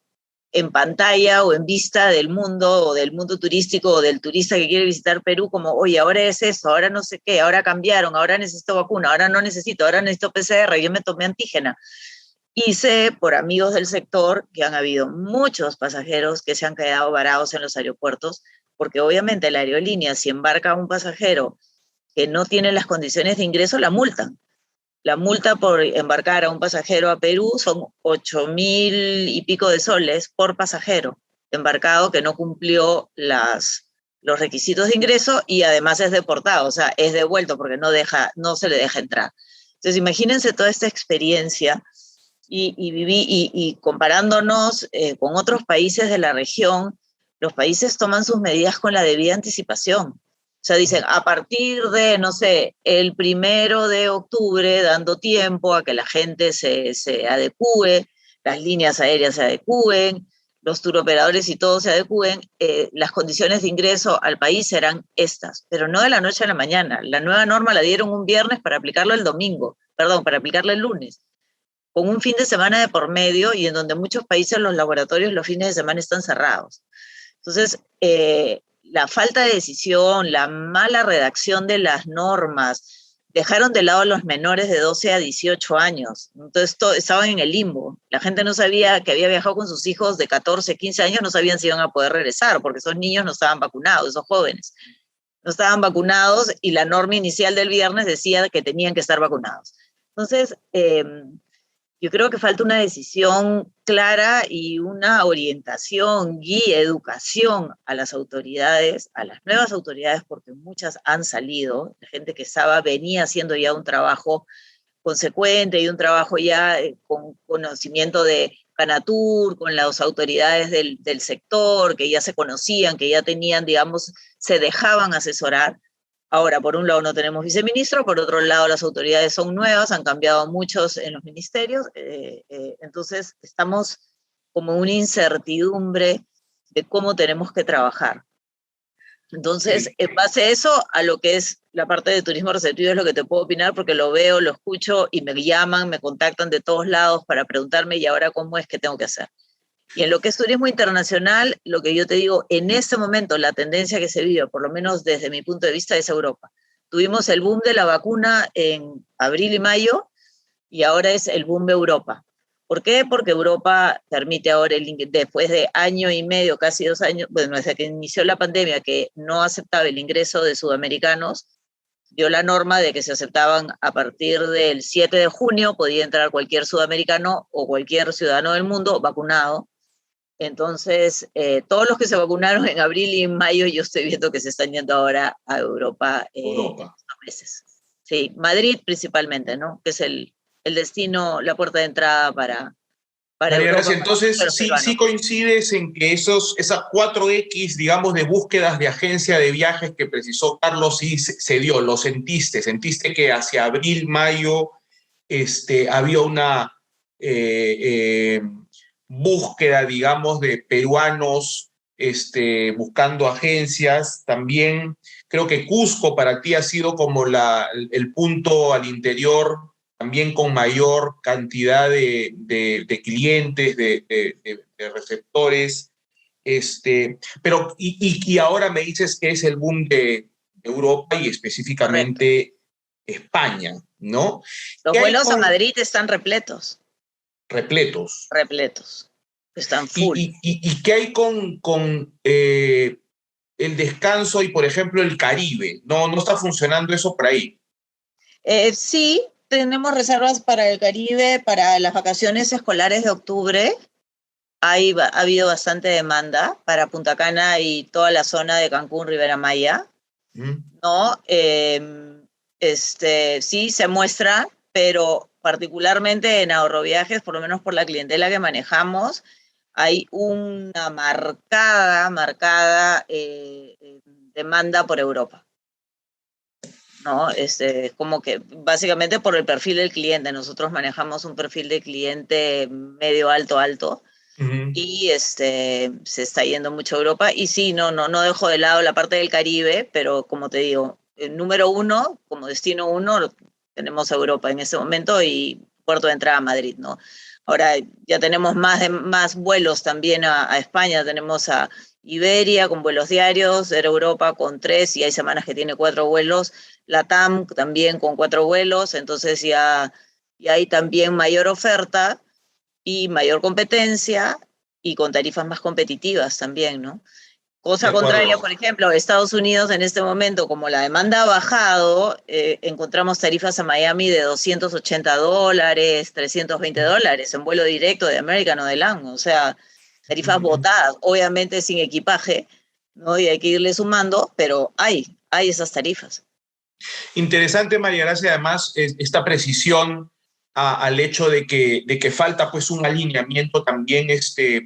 pantalla o en vista del mundo o del mundo turístico o del turista que quiere visitar Perú como, oye, ahora es eso, ahora no sé qué, ahora cambiaron, ahora necesito vacuna, ahora no necesito, ahora necesito PCR, yo me tomé antígena. Y sé por amigos del sector que han habido muchos pasajeros que se han quedado varados en los aeropuertos, porque obviamente la aerolínea, si embarca a un pasajero que no tiene las condiciones de ingreso, la multan. La multa por embarcar a un pasajero a Perú son 8.000 y pico de soles por pasajero embarcado que no cumplió los requisitos de ingreso y además es deportado, o sea, es devuelto porque no se le deja entrar. Entonces, imagínense toda esta experiencia y comparándonos con otros países de la región, los países toman sus medidas con la debida anticipación. O sea, dicen, a partir de, no sé, el 1 de octubre, dando tiempo a que la gente se adecúe, las líneas aéreas se adecúen, los turoperadores y todos se adecúen, las condiciones de ingreso al país serán estas, pero no de la noche a la mañana. La nueva norma la dieron un viernes para aplicarlo el domingo, perdón, para aplicarlo el lunes, con un fin de semana de por medio y en donde muchos países los laboratorios los fines de semana están cerrados. Entonces, la falta de decisión, la mala redacción de las normas, dejaron de lado a los menores de 12 a 18 años. Entonces, estaban en el limbo. La gente no sabía que había viajado con sus hijos de 14, 15 años, no sabían si iban a poder regresar, porque esos niños no estaban vacunados, esos jóvenes. No estaban vacunados y la norma inicial del viernes decía que tenían que estar vacunados. Entonces, yo creo que falta una decisión clara y una orientación, guía, educación a las autoridades, a las nuevas autoridades, porque muchas han salido, la gente que estaba, venía haciendo ya un trabajo consecuente y un trabajo ya con conocimiento de Canatur, con las autoridades del sector, que ya se conocían, que ya tenían, digamos, se dejaban asesorar. Ahora, por un lado no tenemos viceministro, por otro lado las autoridades son nuevas, han cambiado muchos en los ministerios, entonces estamos como una incertidumbre de cómo tenemos que trabajar. Entonces, en base a eso, a lo que es la parte de turismo receptivo es lo que te puedo opinar porque lo veo, lo escucho y me llaman, me contactan de todos lados para preguntarme y ahora cómo es que tengo que hacer. Y en lo que es turismo internacional, lo que yo te digo, en este momento la tendencia que se vive, por lo menos desde mi punto de vista, es Europa. Tuvimos el boom de la vacuna en abril y mayo y ahora es el boom de Europa. ¿Por qué? Porque Europa permite ahora, después de año y medio, casi 2 años, bueno, desde que inició la pandemia, que no aceptaba el ingreso de sudamericanos, dio la norma de que se aceptaban a partir del 7 de junio, podía entrar cualquier sudamericano o cualquier ciudadano del mundo vacunado. Entonces, todos los que se vacunaron en abril y en mayo, yo estoy viendo que se están yendo ahora a Europa, Europa. meses. Sí, Madrid principalmente, ¿no? Que es el destino, la puerta de entrada para María Europa. Gracia, entonces sí coincides en que esas 4X, digamos, de búsquedas de agencia de viajes que precisó Carlos, sí se dio, lo sentiste que hacia abril, mayo, había una búsqueda, digamos, de peruanos buscando agencias. También creo que Cusco para ti ha sido como el punto al interior, también con mayor cantidad de clientes, de receptores. Pero, y ahora me dices que es el boom de Europa y específicamente España, ¿no? Los vuelos a Madrid están repletos. Repletos. Repletos. Están full. ¿Y qué hay con el descanso y, por ejemplo, el Caribe? ¿No está funcionando eso por ahí? Sí, tenemos reservas para el Caribe, para las vacaciones escolares de octubre. Ha habido bastante demanda para Punta Cana y toda la zona de Cancún, Ribera Maya. ¿No? Sí, se muestra, pero particularmente en Ahorroviajes, por lo menos por la clientela que manejamos, hay una marcada demanda por Europa. ¿No? Como que básicamente por el perfil del cliente. Nosotros manejamos un perfil de cliente medio alto, y se está yendo mucho a Europa. Y sí, no dejo de lado la parte del Caribe, pero como te digo, el número 1, como destino 1, tenemos a Europa en este momento y puerto de entrada a Madrid, ¿no? Ahora ya tenemos más vuelos también a España, tenemos a Iberia con vuelos diarios, Air Europa con 3 y hay semanas que tiene 4 vuelos, LATAM también con 4 vuelos, entonces ya hay también mayor oferta y mayor competencia y con tarifas más competitivas también, ¿no? Cosa contraria, por ejemplo, Estados Unidos en este momento, como la demanda ha bajado, encontramos tarifas a Miami de $280, $320 en vuelo directo de American o de LAN, o sea, tarifas botadas, obviamente sin equipaje, ¿no? Y hay que irle sumando, pero hay esas tarifas. Interesante, María Gracia, además, esta precisión al hecho de que falta pues un alineamiento también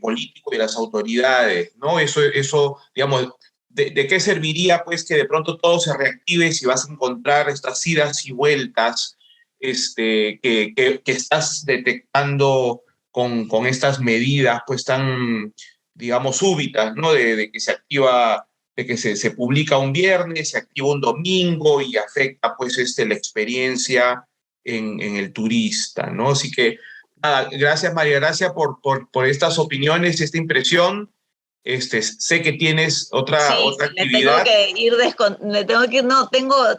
político de las autoridades, ¿no? Eso digamos, ¿de qué serviría pues que de pronto todo se reactive si vas a encontrar estas idas y vueltas que estás detectando con estas medidas pues tan, digamos, súbitas, ¿no? De que se activa, de que se publica un viernes, se activa un domingo y afecta pues la experiencia en el turista, ¿no? Así que, nada, gracias María Gracia por estas opiniones, esta impresión. Sé que tienes otra actividad.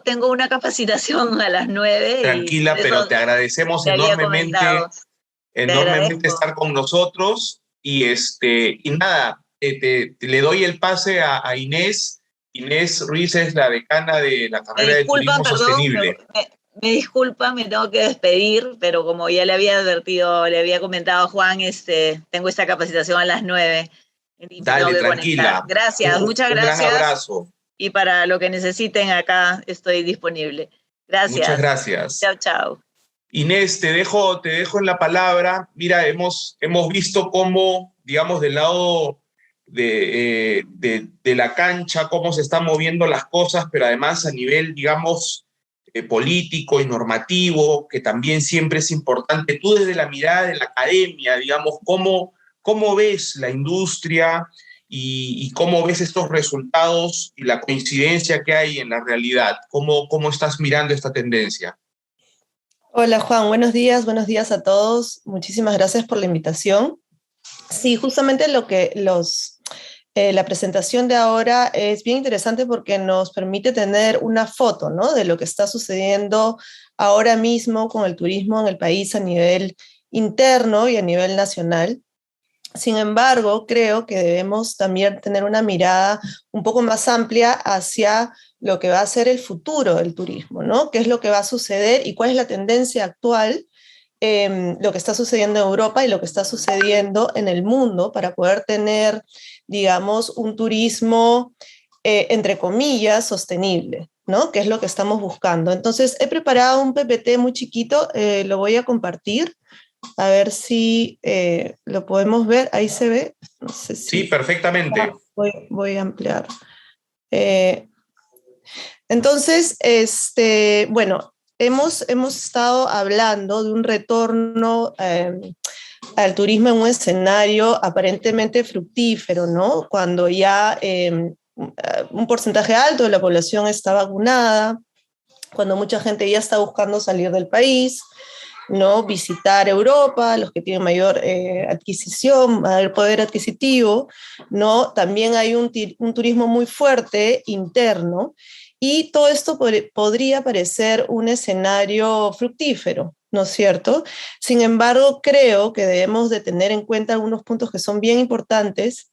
Tengo una capacitación a las 9. Tranquila, pero te agradecemos enormemente estar con nosotros y nada, le doy el pase a Inés. Inés Ruiz es la decana de la carrera de Turismo Sostenible. Me disculpa, me tengo que despedir, pero como ya le había advertido, le había comentado a Juan, tengo esta capacitación a las 9. Dale, tranquila. Gracias, muchas gracias. Un gran abrazo. Y para lo que necesiten acá estoy disponible. Gracias. Muchas gracias. Chao, chao. Inés, te dejo en la palabra. Mira, hemos visto cómo, digamos, del lado de la cancha, cómo se están moviendo las cosas, pero además a nivel, digamos, político y normativo, que también siempre es importante. Tú desde la mirada de la academia, digamos, ¿cómo ves la industria y cómo ves estos resultados y la coincidencia que hay en la realidad. ¿Cómo estás mirando esta tendencia? Hola Juan, buenos días a todos. Muchísimas gracias por la invitación. Sí, justamente la presentación de ahora es bien interesante porque nos permite tener una foto, ¿no?, de lo que está sucediendo ahora mismo con el turismo en el país a nivel interno y a nivel nacional. Sin embargo, creo que debemos también tener una mirada un poco más amplia hacia lo que va a ser el futuro del turismo, ¿no? ¿Qué es lo que va a suceder y cuál es la tendencia actual, lo que está sucediendo en Europa y lo que está sucediendo en el mundo para poder tener, digamos, un turismo, entre comillas, sostenible, ¿no? Que es lo que estamos buscando. Entonces, he preparado un PPT muy chiquito, lo voy a compartir. A ver si lo podemos ver. Ahí se ve. No sé si... Sí, perfectamente. Voy a ampliar. Entonces, bueno, hemos estado hablando de un retorno al turismo en un escenario aparentemente fructífero, ¿no? Cuando ya un porcentaje alto de la población está vacunada, cuando mucha gente ya está buscando salir del país, ¿no? Visitar Europa, los que tienen mayor adquisición, mayor poder adquisitivo, ¿no? También hay un turismo muy fuerte interno y todo esto podría parecer un escenario fructífero, ¿no es cierto? Sin embargo, creo que debemos de tener en cuenta algunos puntos que son bien importantes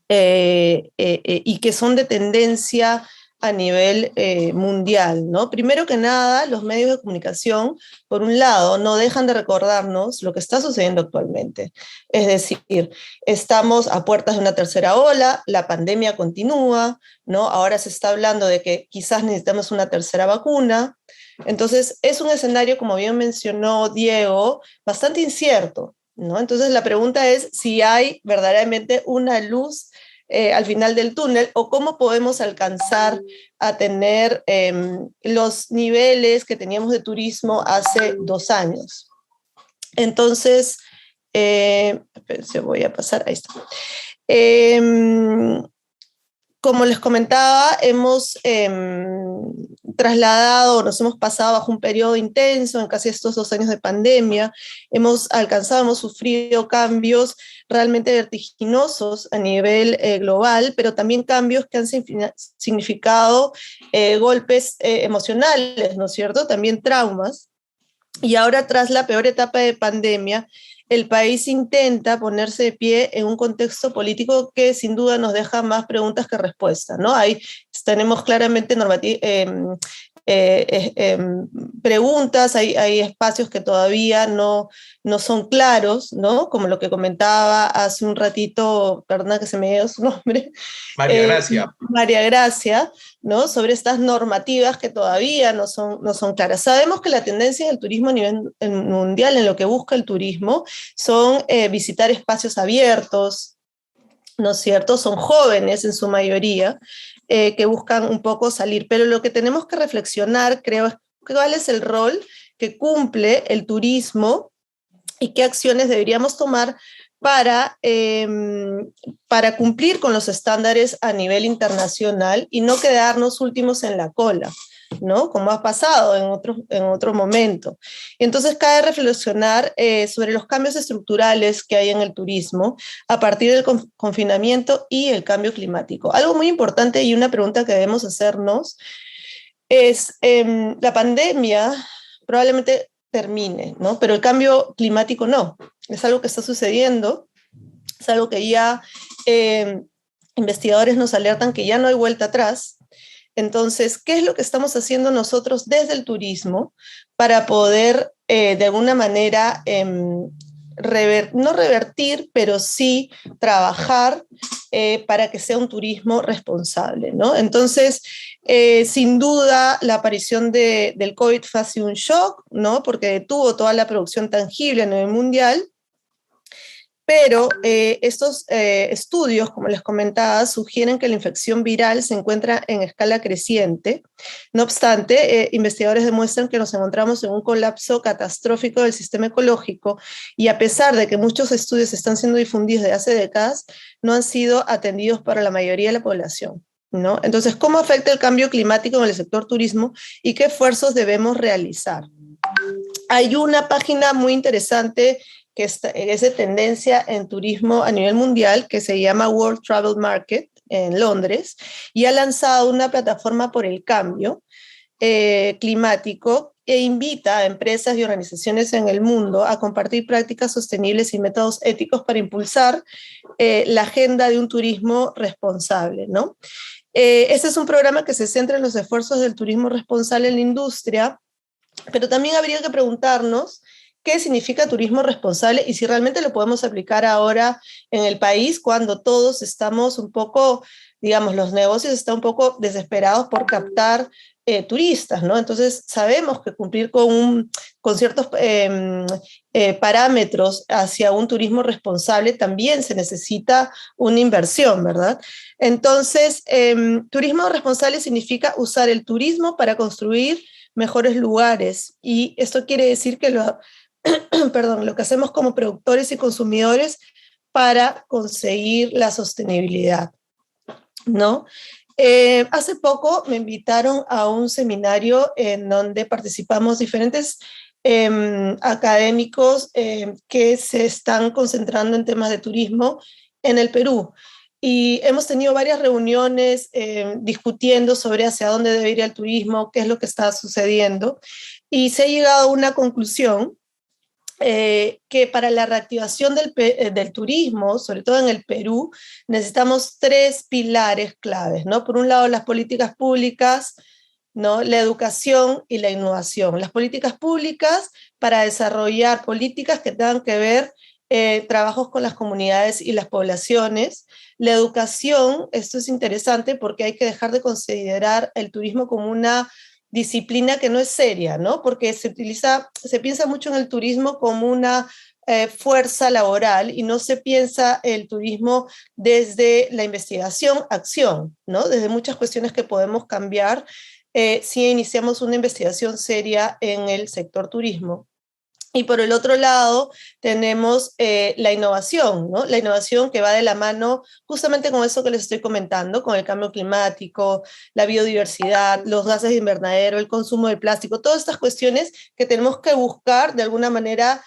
y que son de tendencia a nivel mundial, ¿no? Primero que nada, los medios de comunicación, por un lado, no dejan de recordarnos lo que está sucediendo actualmente. Es decir, estamos a puertas de una tercera ola, la pandemia continúa, ¿no? Ahora se está hablando de que quizás necesitamos una tercera vacuna. Entonces, es un escenario, como bien mencionó Diego, bastante incierto, ¿no? Entonces, la pregunta es si hay verdaderamente una luz al final del túnel, o cómo podemos alcanzar a tener los niveles que teníamos de turismo hace 2 años. Entonces, se voy a pasar, ahí está. Como les comentaba, hemos trasladado, nos hemos pasado bajo un periodo intenso en casi estos 2 años de pandemia, hemos sufrido cambios realmente vertiginosos a nivel global, pero también cambios que han significado golpes emocionales, ¿no es cierto? También traumas. Y ahora, tras la peor etapa de pandemia, el país intenta ponerse de pie en un contexto político que sin duda nos deja más preguntas que respuestas, ¿no? Ahí tenemos claramente preguntas, hay espacios que todavía no son claros, ¿no? Como lo que comentaba hace un ratito, perdona que se me dio su nombre. María Gracia. María Gracia, ¿no? Sobre estas normativas que todavía no son claras. Sabemos que la tendencia del turismo a nivel mundial, en lo que busca el turismo, son visitar espacios abiertos, ¿no es cierto? Son jóvenes en su mayoría, que buscan un poco salir, pero lo que tenemos que reflexionar, creo, es cuál es el rol que cumple el turismo y qué acciones deberíamos tomar para cumplir con los estándares a nivel internacional y no quedarnos últimos en la cola, ¿no? Como ha pasado en otro momento. Entonces, cabe reflexionar sobre los cambios estructurales que hay en el turismo a partir del confinamiento y el cambio climático. Algo muy importante y una pregunta que debemos hacernos es, la pandemia probablemente termine, ¿no? Pero el cambio climático no. Es algo que está sucediendo, es algo que ya investigadores nos alertan que ya no hay vuelta atrás. Entonces, ¿qué es lo que estamos haciendo nosotros desde el turismo para poder, de alguna manera, no revertir, pero sí trabajar para que sea un turismo responsable, ¿no? Entonces, sin duda, la aparición del COVID fue así un shock, ¿no? Porque detuvo toda la producción tangible a nivel mundial, Pero estos estudios, como les comentaba, sugieren que la infección viral se encuentra en escala creciente. No obstante, investigadores demuestran que nos encontramos en un colapso catastrófico del sistema ecológico y a pesar de que muchos estudios están siendo difundidos desde hace décadas, no han sido atendidos para la mayoría de la población, ¿no? Entonces, ¿cómo afecta el cambio climático en el sector turismo y qué esfuerzos debemos realizar? Hay una página muy interesante que es de tendencia en turismo a nivel mundial, que se llama World Travel Market en Londres, y ha lanzado una plataforma por el cambio climático e invita a empresas y organizaciones en el mundo a compartir prácticas sostenibles y métodos éticos para impulsar la agenda de un turismo responsable, ¿no? Este es un programa que se centra en los esfuerzos del turismo responsable en la industria, pero también habría que preguntarnos qué significa turismo responsable y si realmente lo podemos aplicar ahora en el país cuando todos estamos un poco, digamos, los negocios están un poco desesperados por captar turistas, ¿no? Entonces sabemos que cumplir con ciertos parámetros hacia un turismo responsable también se necesita una inversión, ¿verdad? Entonces, turismo responsable significa usar el turismo para construir mejores lugares y esto quiere decir que lo que hacemos como productores y consumidores para conseguir la sostenibilidad, ¿no? Hace poco me invitaron a un seminario en donde participamos diferentes académicos que se están concentrando en temas de turismo en el Perú. Y hemos tenido varias reuniones discutiendo sobre hacia dónde debe ir el turismo, qué es lo que está sucediendo. Y se ha llegado a una conclusión que para la reactivación del turismo, sobre todo en el Perú, necesitamos 3 pilares claves, ¿no? Por un lado, las políticas públicas, ¿no? La educación y la innovación. Las políticas públicas para desarrollar políticas que tengan que ver trabajos con las comunidades y las poblaciones. La educación, esto es interesante porque hay que dejar de considerar el turismo como una disciplina que no es seria, ¿no? Porque se piensa mucho en el turismo como una fuerza laboral y no se piensa el turismo desde la investigación, acción, ¿no? Desde muchas cuestiones que podemos cambiar si iniciamos una investigación seria en el sector turismo. Y por el otro lado tenemos la innovación, ¿no? La innovación que va de la mano justamente con eso que les estoy comentando, con el cambio climático, la biodiversidad, los gases de invernadero, el consumo de plástico, todas estas cuestiones que tenemos que buscar de alguna manera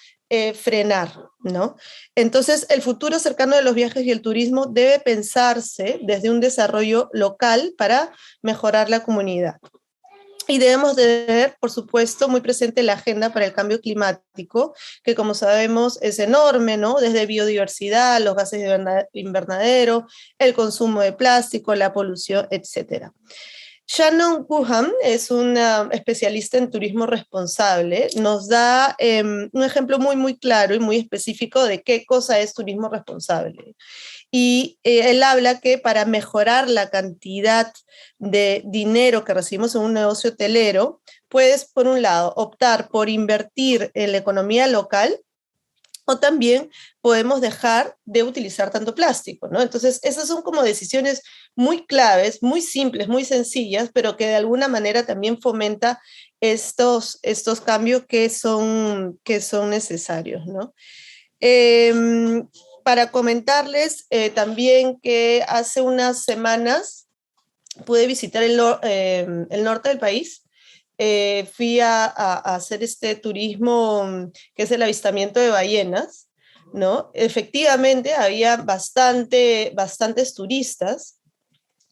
frenar, ¿no? Entonces, el futuro cercano de los viajes y el turismo debe pensarse desde un desarrollo local para mejorar la comunidad. Y debemos de tener, por supuesto, muy presente la agenda para el cambio climático, que como sabemos es enorme, ¿no? Desde biodiversidad, los gases de invernadero, el consumo de plástico, la polución, etc. Shannon Guham es una especialista en turismo responsable, nos da un ejemplo muy, muy claro y muy específico de qué cosa es turismo responsable. Y él habla que para mejorar la cantidad de dinero que recibimos en un negocio hotelero, puedes, por un lado, optar por invertir en la economía local o también podemos dejar de utilizar tanto plástico, ¿no? Entonces, esas son como decisiones muy claves, muy simples, muy sencillas, pero que de alguna manera también fomenta estos cambios que son necesarios, ¿no? Para comentarles también que hace unas semanas pude visitar el norte del país. Fui a hacer este turismo que es el avistamiento de ballenas, ¿no? Efectivamente había bastantes turistas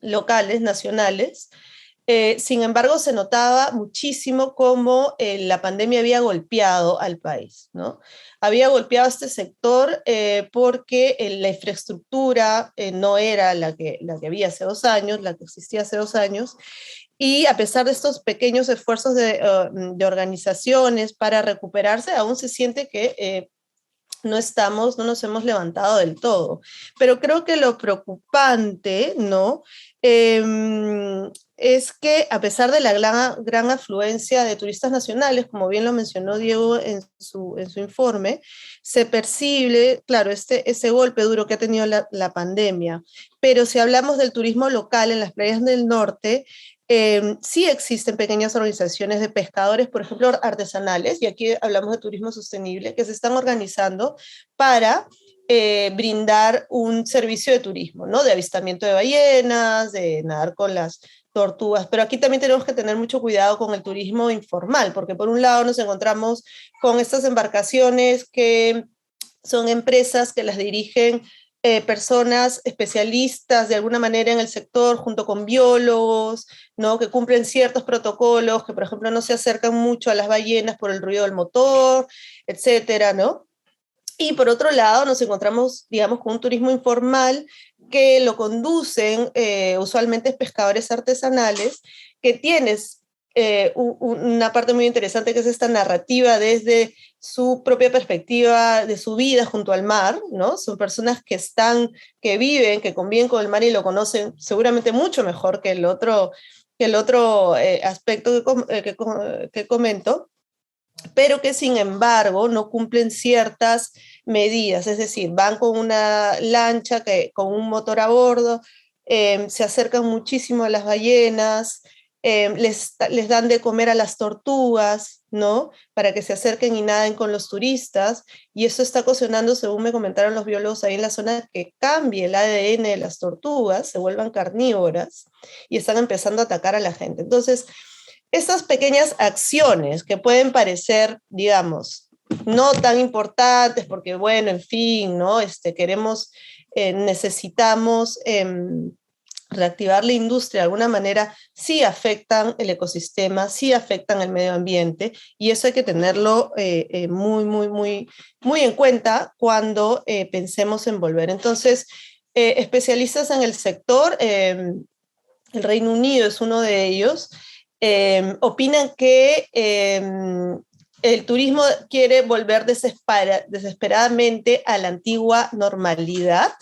locales, nacionales. Sin embargo, se notaba muchísimo cómo la pandemia había golpeado al país, ¿no? Había golpeado a este sector porque la infraestructura no era la que había hace 2 años, la que existía hace 2 años, y a pesar de estos pequeños esfuerzos de organizaciones para recuperarse, aún se siente que no nos hemos levantado del todo. Pero creo que lo preocupante, ¿no? es que a pesar de la gran afluencia de turistas nacionales, como bien lo mencionó Diego en su informe, se percibe, claro, ese golpe duro que ha tenido la pandemia. Pero si hablamos del turismo local en las playas del norte, sí existen pequeñas organizaciones de pescadores, por ejemplo, artesanales, y aquí hablamos de turismo sostenible, que se están organizando para brindar un servicio de turismo, ¿no? De avistamiento de ballenas, de nadar con las tortugas, pero aquí también tenemos que tener mucho cuidado con el turismo informal, porque por un lado nos encontramos con estas embarcaciones que son empresas que las dirigen personas especialistas de alguna manera en el sector, junto con biólogos, ¿no? Que cumplen ciertos protocolos, que por ejemplo no se acercan mucho a las ballenas por el ruido del motor, etcétera, ¿no? Y por otro lado nos encontramos, digamos, con un turismo informal que lo conducen usualmente pescadores artesanales, que tienes una parte muy interesante que es esta narrativa desde su propia perspectiva de su vida junto al mar, ¿no? Son personas que viven, que conviven con el mar y lo conocen seguramente mucho mejor que el otro aspecto que comento, pero que sin embargo no cumplen ciertas medidas, es decir, van con una lancha con un motor a bordo, se acercan muchísimo a las ballenas, les dan de comer a las tortugas, ¿no? Para que se acerquen y naden con los turistas, y eso está ocasionando, según me comentaron los biólogos ahí en la zona, que cambie el ADN de las tortugas, se vuelvan carnívoras, y están empezando a atacar a la gente. Entonces, estas pequeñas acciones que pueden parecer, digamos, no tan importantes porque, bueno, en fin, ¿no? Necesitamos reactivar la industria de alguna manera, sí afectan el ecosistema, sí afectan el medio ambiente, y eso hay que tenerlo muy en cuenta cuando pensemos en volver. Entonces, especialistas en el sector, el Reino Unido es uno de ellos, opinan que el turismo quiere volver desesperadamente a la antigua normalidad,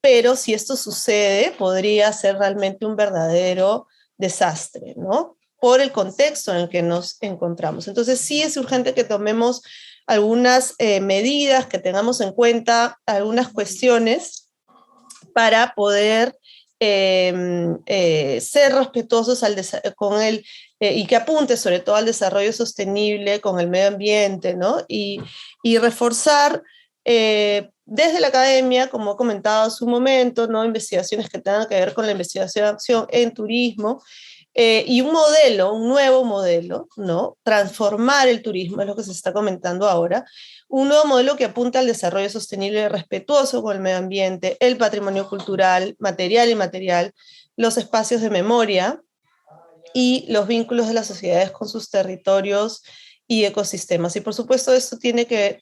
pero si esto sucede, podría ser realmente un verdadero desastre, ¿no? Por el contexto en el que nos encontramos. Entonces, sí es urgente que tomemos algunas medidas, que tengamos en cuenta algunas cuestiones para poder ser respetuosos con el y que apunte sobre todo al desarrollo sostenible con el medio ambiente, ¿no? Y reforzar desde la academia, como he comentado hace un momento, ¿no? Investigaciones que tengan que ver con la investigación en turismo, y un nuevo modelo, ¿no? Transformar el turismo, es lo que se está comentando ahora, un nuevo modelo que apunta al desarrollo sostenible y respetuoso con el medio ambiente, el patrimonio cultural, material y inmaterial, los espacios de memoria y los vínculos de las sociedades con sus territorios y ecosistemas. Y por supuesto esto tiene que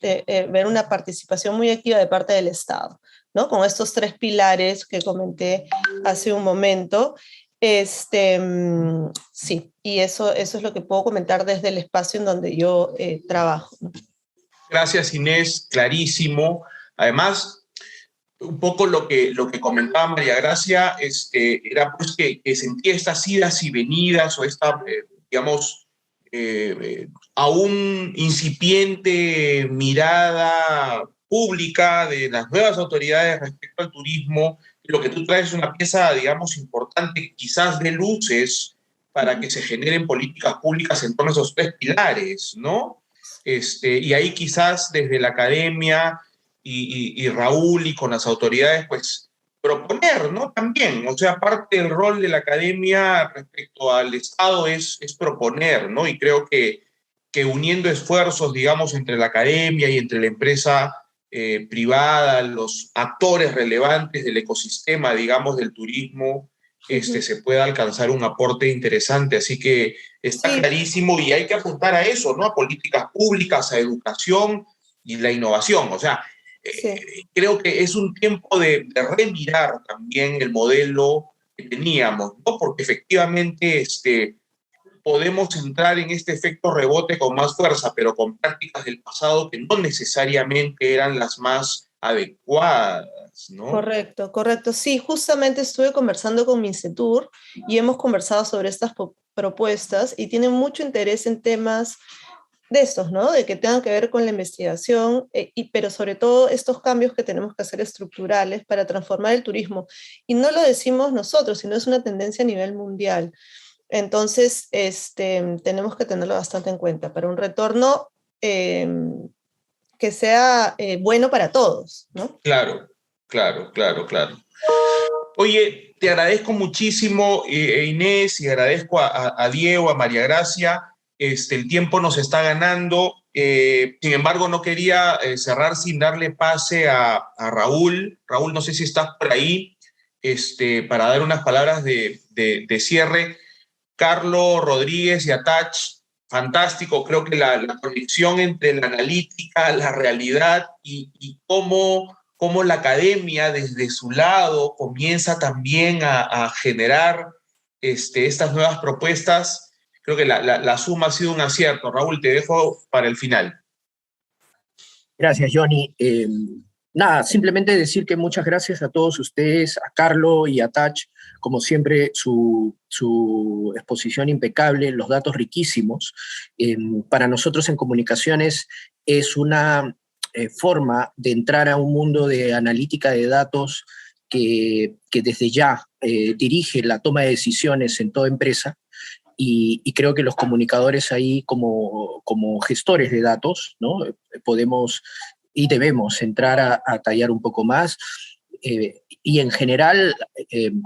ver una participación muy activa de parte del Estado, ¿no? Con estos 3 pilares que comenté hace un momento. Sí, y eso es lo que puedo comentar desde el espacio en donde yo trabajo, ¿no? Gracias, Inés, clarísimo. Además, un poco lo que comentaba María Gracia era pues que sentía estas idas y venidas o esta, digamos, aún incipiente mirada pública de las nuevas autoridades respecto al turismo. Lo que tú traes es una pieza, digamos, importante, quizás de luces para que se generen políticas públicas en torno a esos 3 pilares, ¿no? Y ahí quizás desde la academia y Raúl y con las autoridades, pues proponer, ¿no? También, o sea, parte del rol de la academia respecto al Estado es proponer, ¿no? Y creo que uniendo esfuerzos, digamos, entre la academia y entre la empresa privada, los actores relevantes del ecosistema, digamos, del turismo, se pueda alcanzar un aporte interesante. Así que está clarísimo y hay que apuntar a eso, ¿no? A políticas públicas, a educación y la innovación. O sea, creo que es un tiempo de remirar también el modelo que teníamos, ¿no? Porque efectivamente podemos entrar en este efecto rebote con más fuerza, pero con prácticas del pasado que no necesariamente eran las más adecuadas, propuestas, ¿no? Correcto, correcto. Sí, justamente estuve conversando con Mincetur y hemos conversado sobre estas propuestas y tienen mucho interés en temas de estos, ¿no? De que tengan que ver con la investigación, pero sobre todo estos cambios que tenemos que hacer estructurales para transformar el turismo. Y no lo decimos nosotros, sino es una tendencia a nivel mundial. Entonces, tenemos que tenerlo bastante en cuenta para un retorno que sea bueno para todos, ¿no? Claro, claro, claro, claro. Oye, te agradezco muchísimo, Inés, y agradezco a Diego, a María Gracia. El tiempo nos está ganando. Sin embargo, no quería cerrar sin darle pase a Raúl. Raúl, no sé si estás por ahí, para dar unas palabras de cierre. Carlos Rodríguez y Atach, fantástico. Creo que la conexión entre la analítica, la realidad y cómo la academia desde su lado comienza también a generar estas nuevas propuestas. Creo que la suma ha sido un acierto. Raúl, te dejo para el final. Gracias, Johnny. Nada, simplemente decir que muchas gracias a todos ustedes, a Carlo y a Tach, como siempre, su exposición impecable, los datos riquísimos. Para nosotros en comunicaciones es una forma de entrar a un mundo de analítica de datos que desde ya dirige la toma de decisiones en toda empresa. Y creo que los comunicadores ahí como gestores de datos, ¿no? Podemos y debemos entrar a tallar un poco más. Y en general,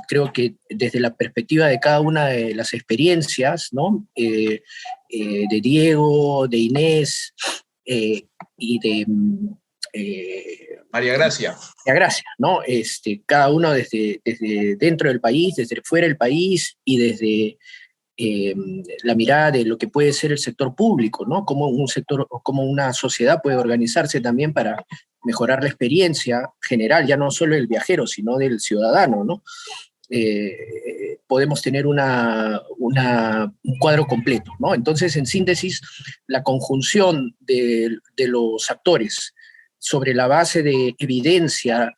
creo que desde la perspectiva de cada una de las experiencias, ¿no? De Diego, de Inés y de María Gracia. María Gracia, ¿no? Cada uno desde dentro del país, desde fuera del país y desde la mirada de lo que puede ser el sector público, ¿no? Cómo un sector o cómo una sociedad puede organizarse también para mejorar la experiencia general, ya no solo del viajero, sino del ciudadano, ¿no? Podemos tener un cuadro completo, ¿no? Entonces, en síntesis, la conjunción de los actores sobre la base de evidencia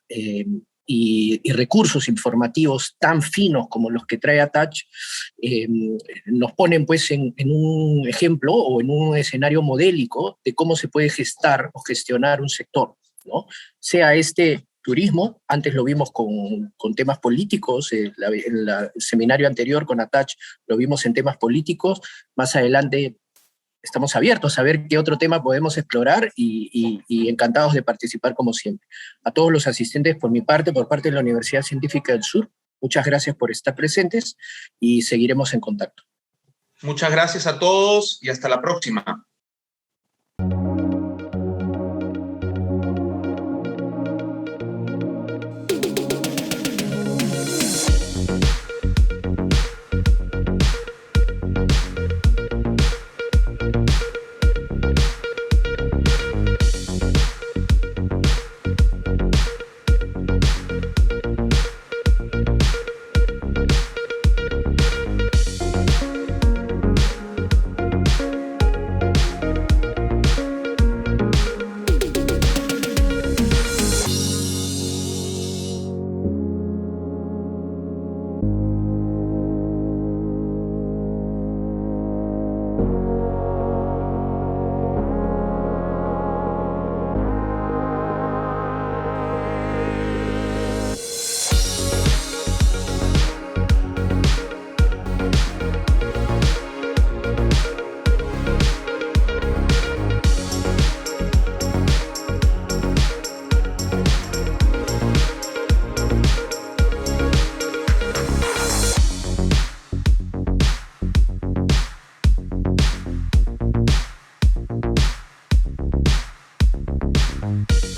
y recursos informativos tan finos como los que trae Atach, nos ponen pues en un ejemplo o en un escenario modélico de cómo se puede gestar o gestionar un sector, ¿no? Sea turismo, antes lo vimos con temas políticos, el seminario anterior con Atach lo vimos en temas políticos, más adelante estamos abiertos a ver qué otro tema podemos explorar y encantados de participar como siempre. A todos los asistentes por mi parte, por parte de la Universidad Científica del Sur, muchas gracias por estar presentes y seguiremos en contacto. Muchas gracias a todos y hasta la próxima.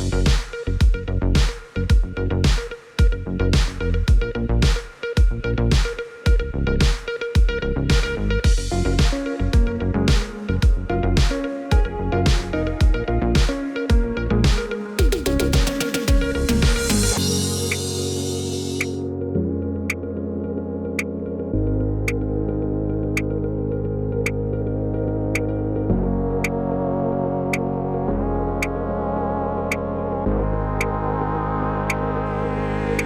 Bye.